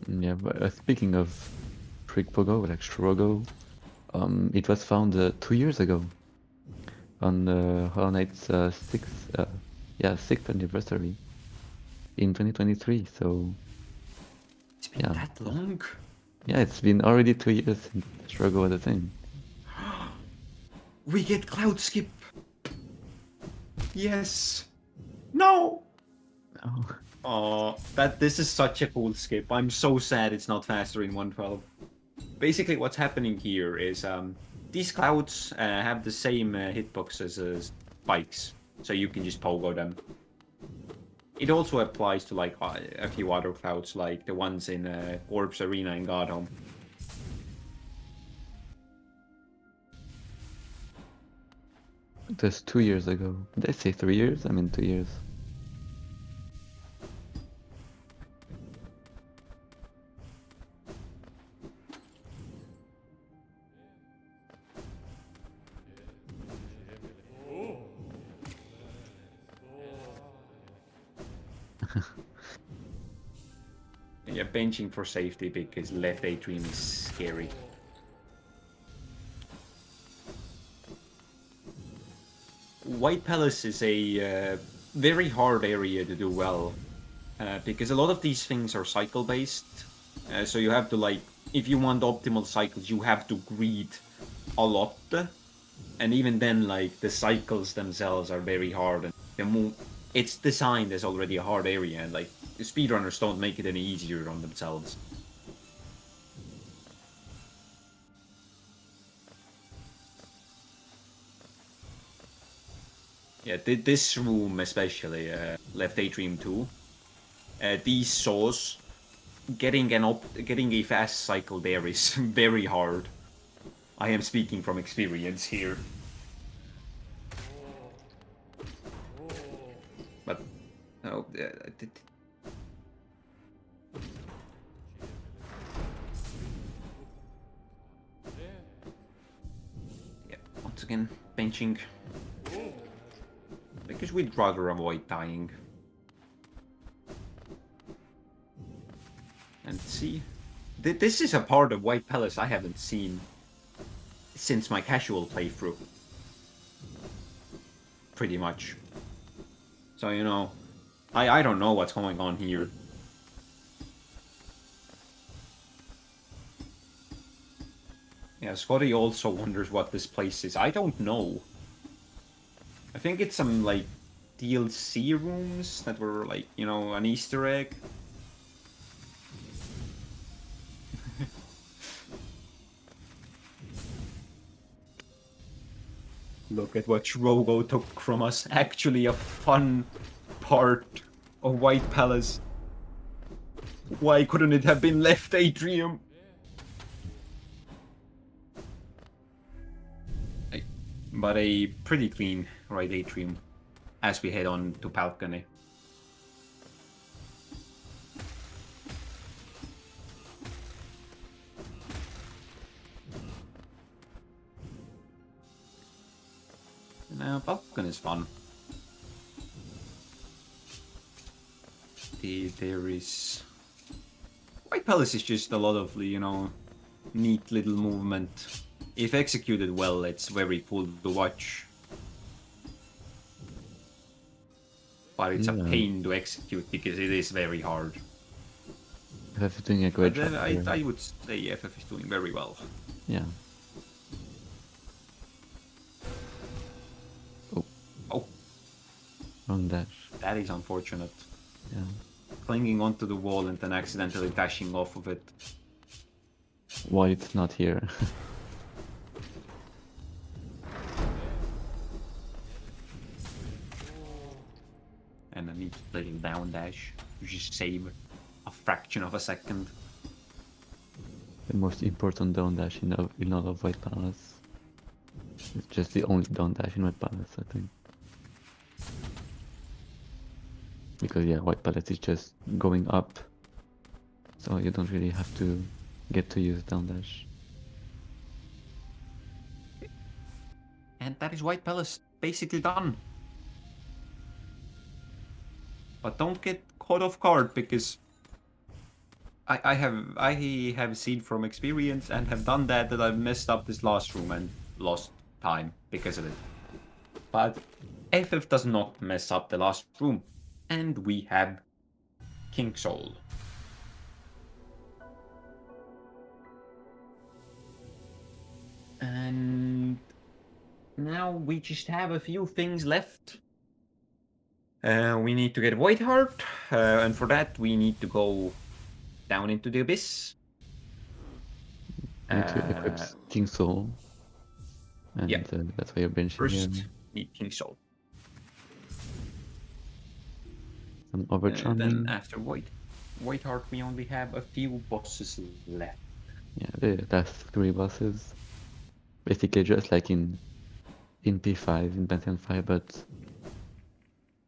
Yeah, but speaking of Trick Pogo, like Shrogo, it was found 2 years ago on Hollow Knight's sixth anniversary in 2023. So
It's been
yeah,
that long?
yeah, it's been already 2 years since Shrogo was a thing.
We get Cloud Skip. Yes. No.
Oh.
This is such a cool skip. I'm so sad it's not faster in 112. Basically, what's happening here is these clouds have the same hitbox as spikes, so you can just pogo them. It also applies to like a few other clouds, like the ones in Corpse Arena in Godhome.
That's 2 years ago. Did I say 3 years? I mean 2 years.
Yeah, benching for safety because left atrium is scary. White Palace is a very hard area to do well because a lot of these things are cycle based. So you have to like, if you want optimal cycles, you have to greed a lot. And even then, like the cycles themselves are very hard, and it's designed as already a hard area, and like the speedrunners don't make it any easier on themselves. Yeah, this room especially, left atrium 2, these saws, getting a fast cycle there is very hard. I am speaking from experience here. But no, yeah, once again benching because we'd rather avoid dying. And see, this is a part of White Palace I haven't seen since my casual playthrough. Pretty much. So, you know, I don't know what's going on here. Yeah, Scotty also wonders what this place is. I don't know. I think it's some, like, DLC rooms that were, like, you know, an Easter egg. Look at what Shrogo took from us. Actually a fun part of White Palace. Why couldn't it have been left atrium? But a pretty clean right atrium as we head on to balcony. Now, balcony is fun. There is... White Palace is just a lot of, you know, neat little movement. If executed well, it's very cool to watch. But it's a pain to execute because it is very hard.
FF is doing a great job.
I would say FF is doing very well.
Yeah. Oh.
Oh.
Wrong dash.
That is unfortunate.
Yeah.
clinging onto the wall and then accidentally dashing off of it.
White's not here.
And I need to play down dash to just save a fraction of a second.
The most important down dash in all of White Palace. It's just the only down dash in White Palace, I think. Because yeah, White Palace is just going up, so you don't really have to get to use down dash.
And that is White Palace basically done. But don't get caught off guard, because I have seen from experience and have done that I've messed up this last room and lost time because of it. But FF does not mess up the last room, and we have King Soul. And now we just have a few things left. We need to get White Heart, and for that we need to go down into the abyss.
Need to equip King Soul. And
yeah.
That's why you're benching
First,
here.
need King Soul.
Some Overcharming.
Then after White Heart, we only have a few bosses left.
Yeah, that's 3 bosses. Basically just like in P5, in Pantheon 5, but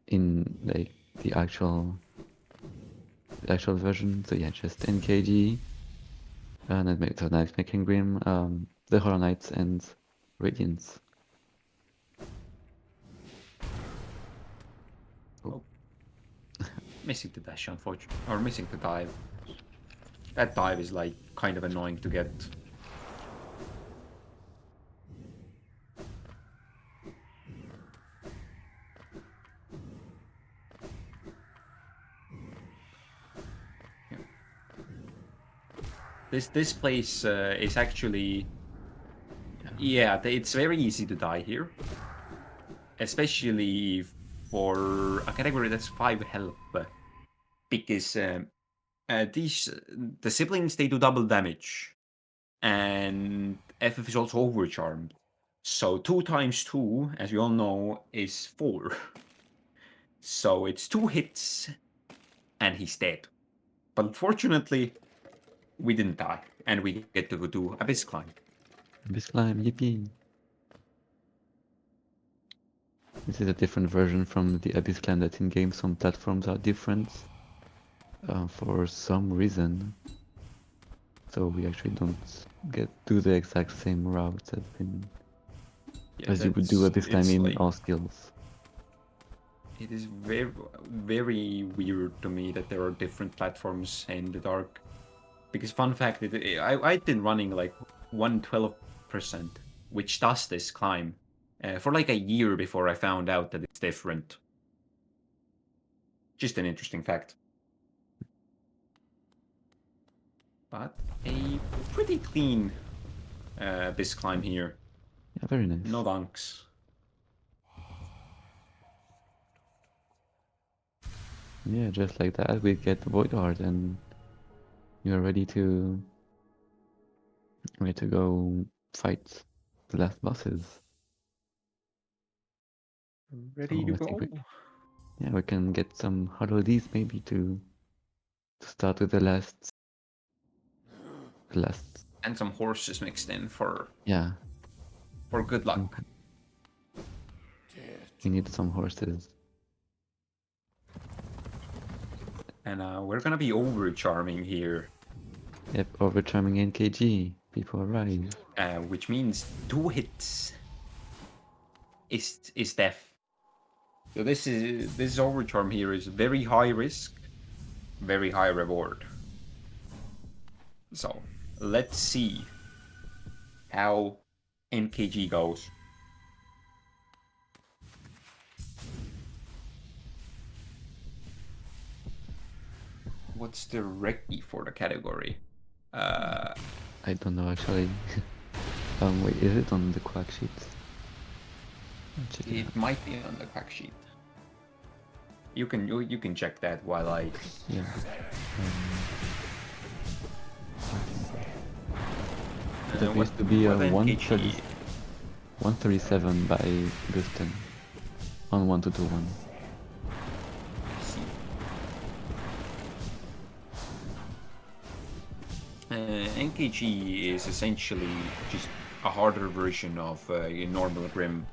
in like the actual version. So yeah, just NKG, Nightmaking Grim, the Horror Knights, and Radiance.
Oh. Missing the dash, unfortunately, or missing the dive. That dive is like kind of annoying to get. This place is actually, yeah, it's very easy to die here, especially for a category that's 5 health, because the siblings, they do double damage, and FF is also overcharmed. So 2 times 2, as we all know, is 4. So it's 2 hits, and he's dead. But unfortunately, we didn't die, and we get to go do Abyss Climb.
Abyss Climb, yippee! This is a different version from the Abyss Climb that in game some platforms are different for some reason. So we actually don't do the exact same route as you would do Abyss Climb in all skills.
It is very, very weird to me that there are different platforms in the dark. Because fun fact, I've been running like 112%, which does this climb, for like a year before I found out that it's different. Just an interesting fact. But a pretty clean Abyss Climb here.
Yeah, very nice.
No dunks.
Yeah, just like that we get Void Heart and you're ready to go fight the last bosses.
Ready to go.
We can get some Harodies maybe to start with the last.
And some horses mixed in for good luck.
We need some horses.
And we're gonna be overcharming here.
Yep, overcharming NKG. People arrive.
Which means 2 hits is death. So this overcharm here is very high risk, very high reward. So let's see how NKG goes. What's the recce for the category?
I don't know actually. Wait, is it on the quack sheet?
It might be on the quack sheet. you can check that while I.
Yeah. There
What,
used to be a
what NKG?
137 by Gusten on 1221.
See. NKG is essentially just a harder version of your normal Grim.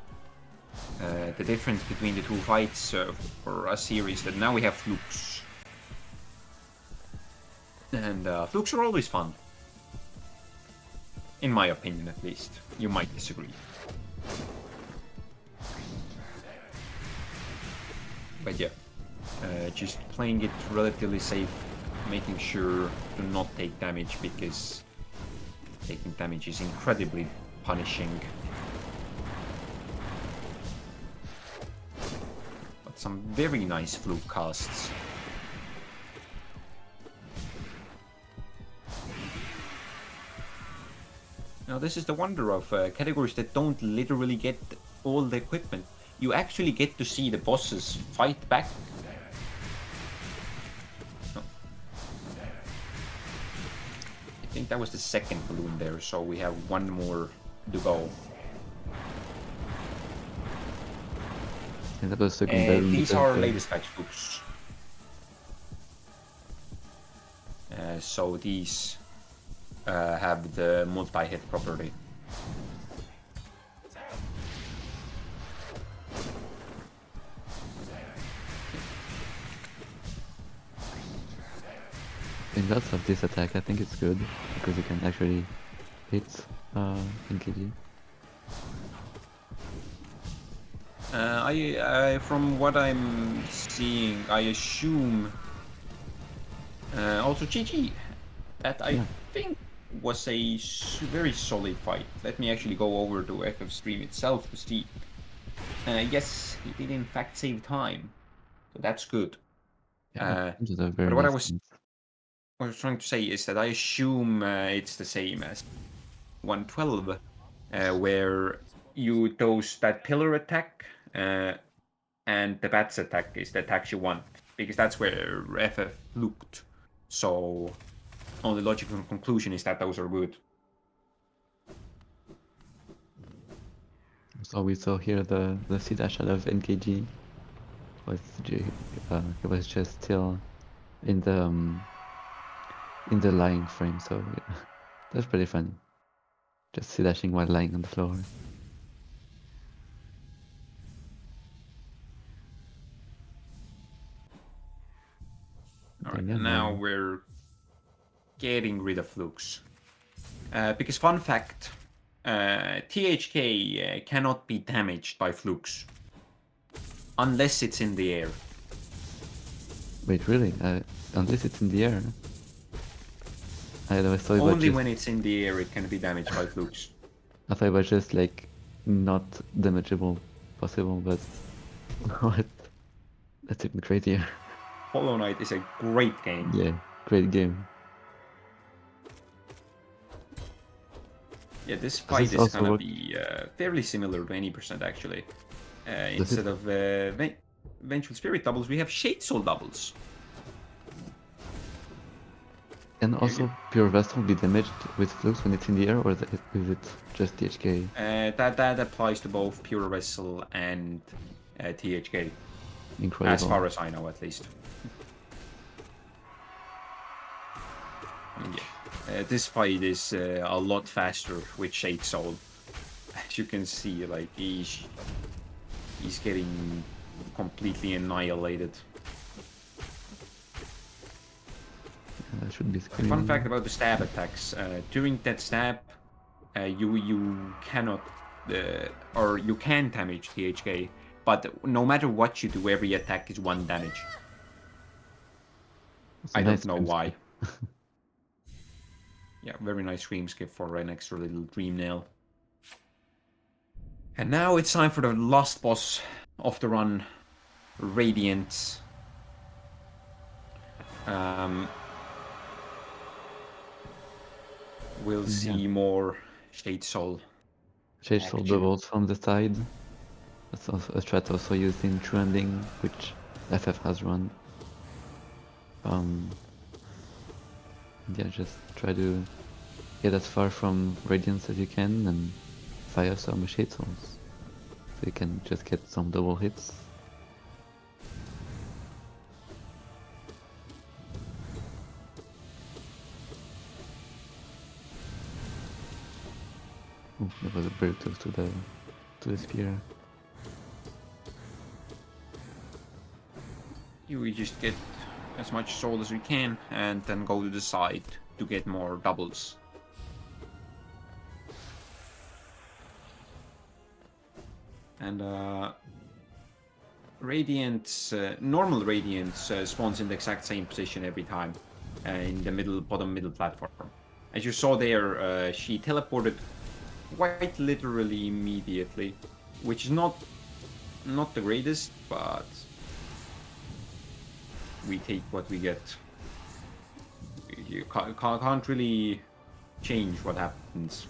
The difference between the two fights for us here is that now we have flukes. And flukes are always fun. In my opinion, at least. You might disagree. But yeah, just playing it relatively safe, making sure to not take damage, because taking damage is incredibly punishing. But some very nice fluke casts. Now this is the wonder of categories that don't literally get all the equipment. You actually get to see the bosses fight back. No. I think that was the second balloon there, so we have one more to go.
And that was the second balloon.
These are our latest patch books. So these have the multi-hit property.
In lots of this attack, I think it's good because you can actually hit NKG.
From what I'm seeing, I assume also GG. That I think was a very solid fight. Let me actually go over to FF stream itself to see. Yes, he did in fact save time, so that's good.
Yeah,
but what I was trying to say is that I assume it's the same as 112, where you dose that pillar attack, and the bats attack is the attacks you want, because that's where FF looked. So only logical conclusion is that those are good.
So we saw here the Sida shot of NKG. He was just still in the lying frame, so yeah, that's pretty funny. Just C-dashing while lying on the floor.
Alright, now we're getting rid of flukes. Because fun fact, THK cannot be damaged by flukes. Unless it's in the air.
Wait, really? Unless it's in the air? I thought
Only when it's in the air it can be damaged by flukes.
I thought it was just like not damageable possible, but what? That's even crazier.
Hollow Knight is a great game.
Yeah, great game.
Yeah, this fight is gonna be fairly similar to any percent actually. Instead of Vengeful Spirit doubles, we have Shade Soul doubles.
Can also Pure Vessel be damaged with flukes when it's in the air, or is it just THK?
That applies to both Pure Vessel and THK.
Incredible.
As far as I know, at least. Yeah. This fight is a lot faster with Shade Soul. As you can see, like he's getting completely annihilated.
That should be screen.
Fun fact about the stab attacks: during that stab, you cannot or you can damage THK, but no matter what you do, every attack is 1 damage. I don't know why. Yeah, very nice scream skip for an extra little dream nail. And now it's time for the last boss of the run, Radiant. We'll see more Shade Soul.
Shade Soul doubles from the side. That's also a strat also used in True Ending, which FF has run. Yeah, just try to get as far from Radiance as you can and fire some Shade Souls. So you can just get some double hits. Ooh, that was very close to the spear.
We just get as much soul as we can and then go to the side to get more doubles. And Radiance, normal Radiance spawns in the exact same position every time, in the bottom middle platform. As you saw there, she teleported quite literally immediately, which is not the greatest, but we take what we get. You can't really change what happens.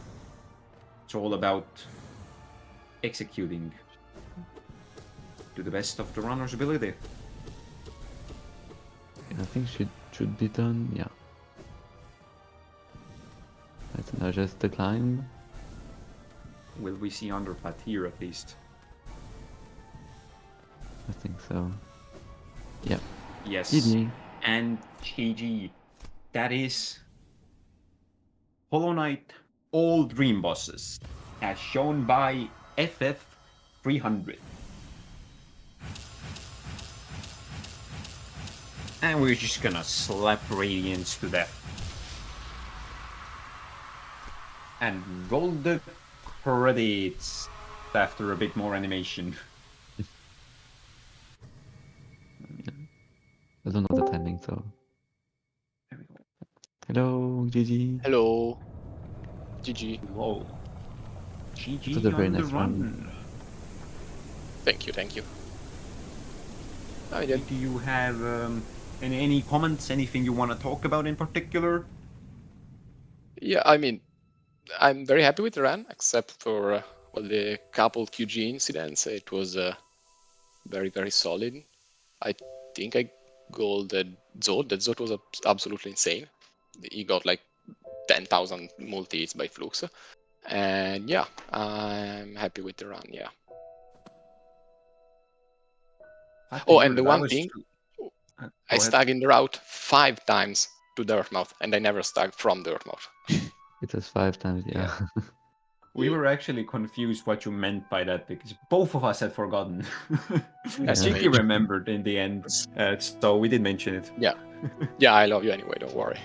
It's all about executing to the best of the runner's ability.
I think should be done, yeah. Let's now just the climb.
Will we see underplat here at least?
I think so. Yeah.
Yes.
GG.
And GG. That is Hollow Knight All Dream Bosses, as shown by FF300. And we're just gonna slap Radiance to death. And roll the credits after a bit more animation.
I don't know the timing, so.
There we go.
Hello, GG.
Hello. GG.
Whoa.
It was a
GG
very
on the
nice
run.
run.
Thank you, thank you.
Do you have any comments, anything you want to talk about in particular?
Yeah, I mean, I'm very happy with the run, except for well, the couple QG incidents. It was very, very solid. I think I golded Zod. That Zod was absolutely insane. He got like 10,000 multi-hits by Flux. And yeah, I'm happy with the run, yeah. Oh, and the one thing, I stuck in the route 5 times to Dirtmouth, and I never stuck from Dirtmouth.
It was 5 times, yeah.
We were actually confused what you meant by that because both of us had forgotten. Chicky remembered in the end, so we did mention it.
Yeah. Yeah, I love you anyway, don't worry.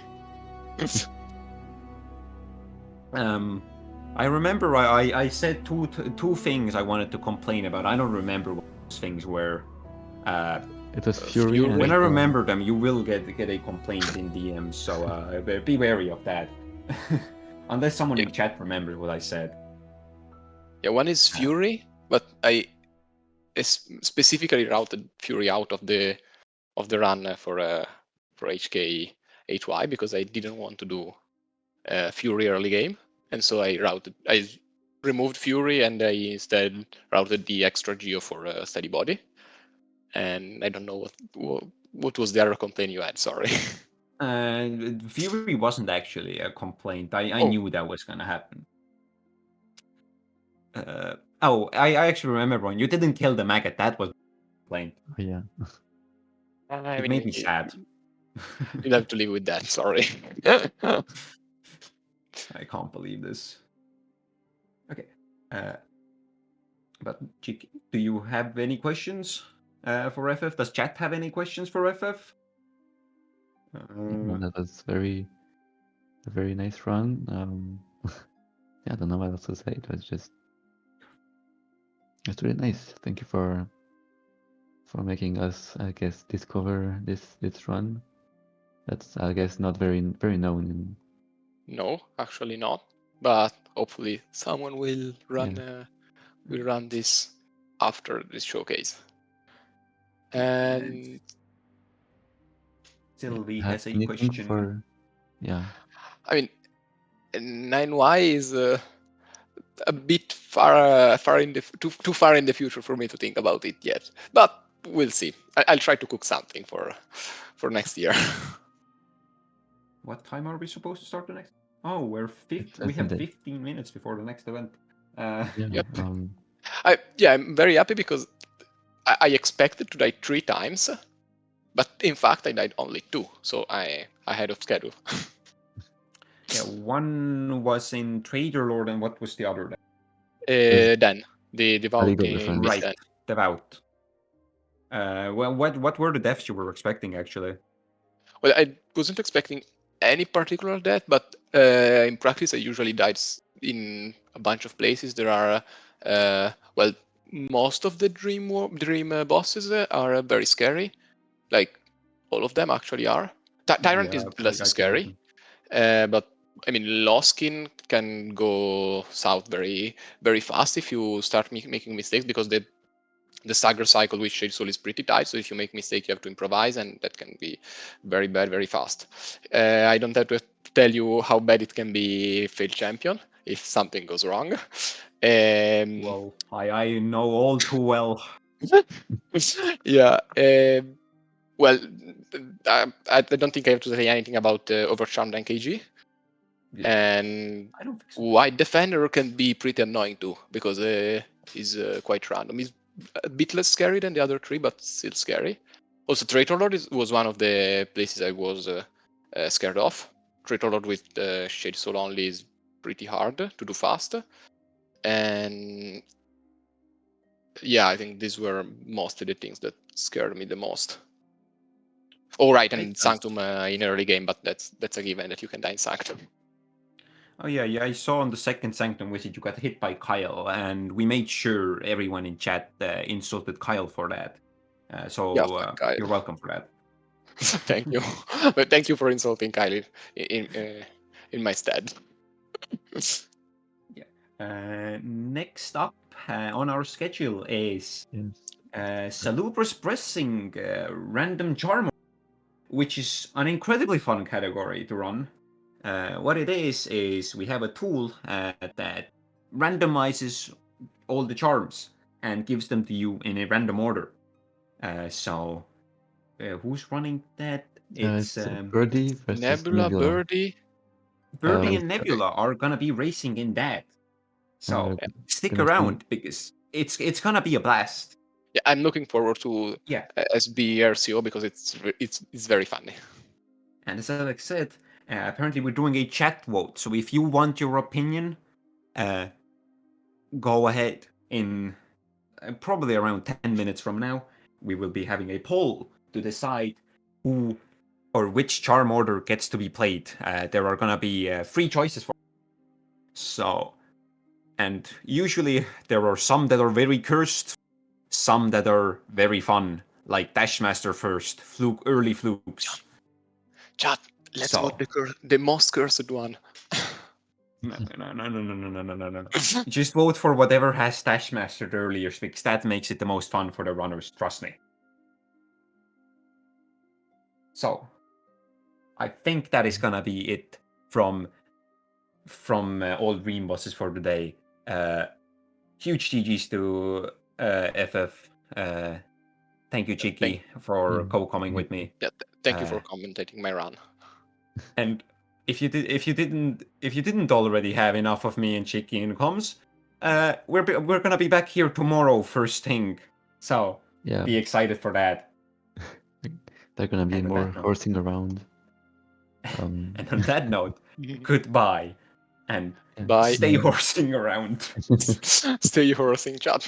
I remember I said two things I wanted to complain about. I don't remember what those things were.
It was Fury.
When I remember them, you will get a complaint in DM, so be wary of that. Unless someone in chat remembers what I said.
Yeah, one is Fury, but I specifically routed Fury out of the run for HK HY because I didn't want to do Fury early game, and so I removed Fury and I instead routed the extra Geo for Steady Body. And I don't know what was the other complaint you had. Sorry.
Fury wasn't actually a complaint. I knew that was gonna happen. I actually remember one. You didn't kill the maggot. That was a complaint.
Oh, yeah.
It made me sad.
You'll have to live with that. Sorry.
I can't believe this. Okay. But Chicky, do you have any questions for FF? Does chat have any questions for FF?
That was a very nice run. Yeah, I don't know what else to say. It's really nice. Thank you for making us, I guess, discover this run. That's, I guess, not very known.
No, actually not. But hopefully someone will run this after this showcase. And
Sylvie has a question.
Yeah.
I mean, 9Y is a bit far in the too far in the future for me to think about it yet. But we'll see. I'll try to cook something for next year.
What time are we supposed to start the next? Oh,
It's
we have
Sunday.
15 minutes before the next event.
Yeah.
Yep.
Um,
I'm very happy because I expected to die 3 times, but in fact I died only 2, so I ahead of schedule.
Yeah, one was in Trader Lord, and what was the other?
Then the devout
League of
in
Defense.
Miss
Right,
Den.
Devout. Well, what were the deaths you were expecting actually?
Well, I wasn't expecting any particular death, but in practice, I usually died in a bunch of places. There are, well, most of the dream bosses are very scary. Like all of them actually are. Tyrant is less
I can
scary,
imagine.
but I mean, Loskin can go south very, very fast if you start making mistakes because the stagger cycle with Shade Soul is pretty tight, so if you make mistake, you have to improvise, and that can be very bad, very fast. I don't have to tell you how bad it can be failed champion if something goes wrong.
Well, I know all too well.
Yeah. Well, I don't think I have to say anything about Overcharmed and KG.
Yeah,
And
I don't think so.
White Defender can be pretty annoying too, because he's quite random. He's a bit less scary than the other 3, but still scary. Also, Traitor Lord was one of the places I was scared of. Traitor Lord with Shade Soul only is pretty hard to do fast. And yeah, I think these were mostly the things that scared me the most. Oh, right, and
Makes sense.
Sanctum in early game, but that's a given that you can die in Sanctum.
Oh yeah, I saw on the second Sanctum visit you got hit by Kyle, and we made sure everyone in chat insulted Kyle for that.
Yeah, fuck Kyle.
You're welcome for that.
Thank you. But thank you for insulting Kylie in my stead.
Next up on our schedule is
yes.
Salubrous Pressing Random Charm, which is an incredibly fun category to run. What it is we have a tool that randomizes all the charms and gives them to you in a random order. So, who's running that? It's
Birdie versus
Nebula, Birdie.
Birdie
with
and Nebula are gonna be racing in that. So
uh,
stick
gonna see-
around because it's gonna be a blast.
Yeah, I'm looking forward to
Yeah.
SBRCO because it's very funny.
And as Alex said, apparently we're doing a chat vote. So if you want your opinion, go ahead. In probably around 10 minutes from now, we will be having a poll to decide who or which charm order gets to be played. There are gonna be 3 choices for. So, and usually there are some that are very cursed, some that are very fun, like Dashmaster first, early flukes.
Chat, let's
So-
vote the most cursed one.
No. Just vote for whatever has Dashmaster earlier, because that makes it the most fun for the runners, trust me. So, I think that is gonna be it from all Dream bosses for the day. Huge GGs to FF. Thank you, Chiki, for co-coming with me.
Yeah, thank you for commentating my run.
And if you didn't already have enough of me and Chiki in comms, we're gonna be back here tomorrow first thing. So
yeah,
be excited for that.
they're gonna be
And on
more
that note-
horsing around.
And on that note, goodbye and
Bye.
stay horsing around.
Stay horsing, chat.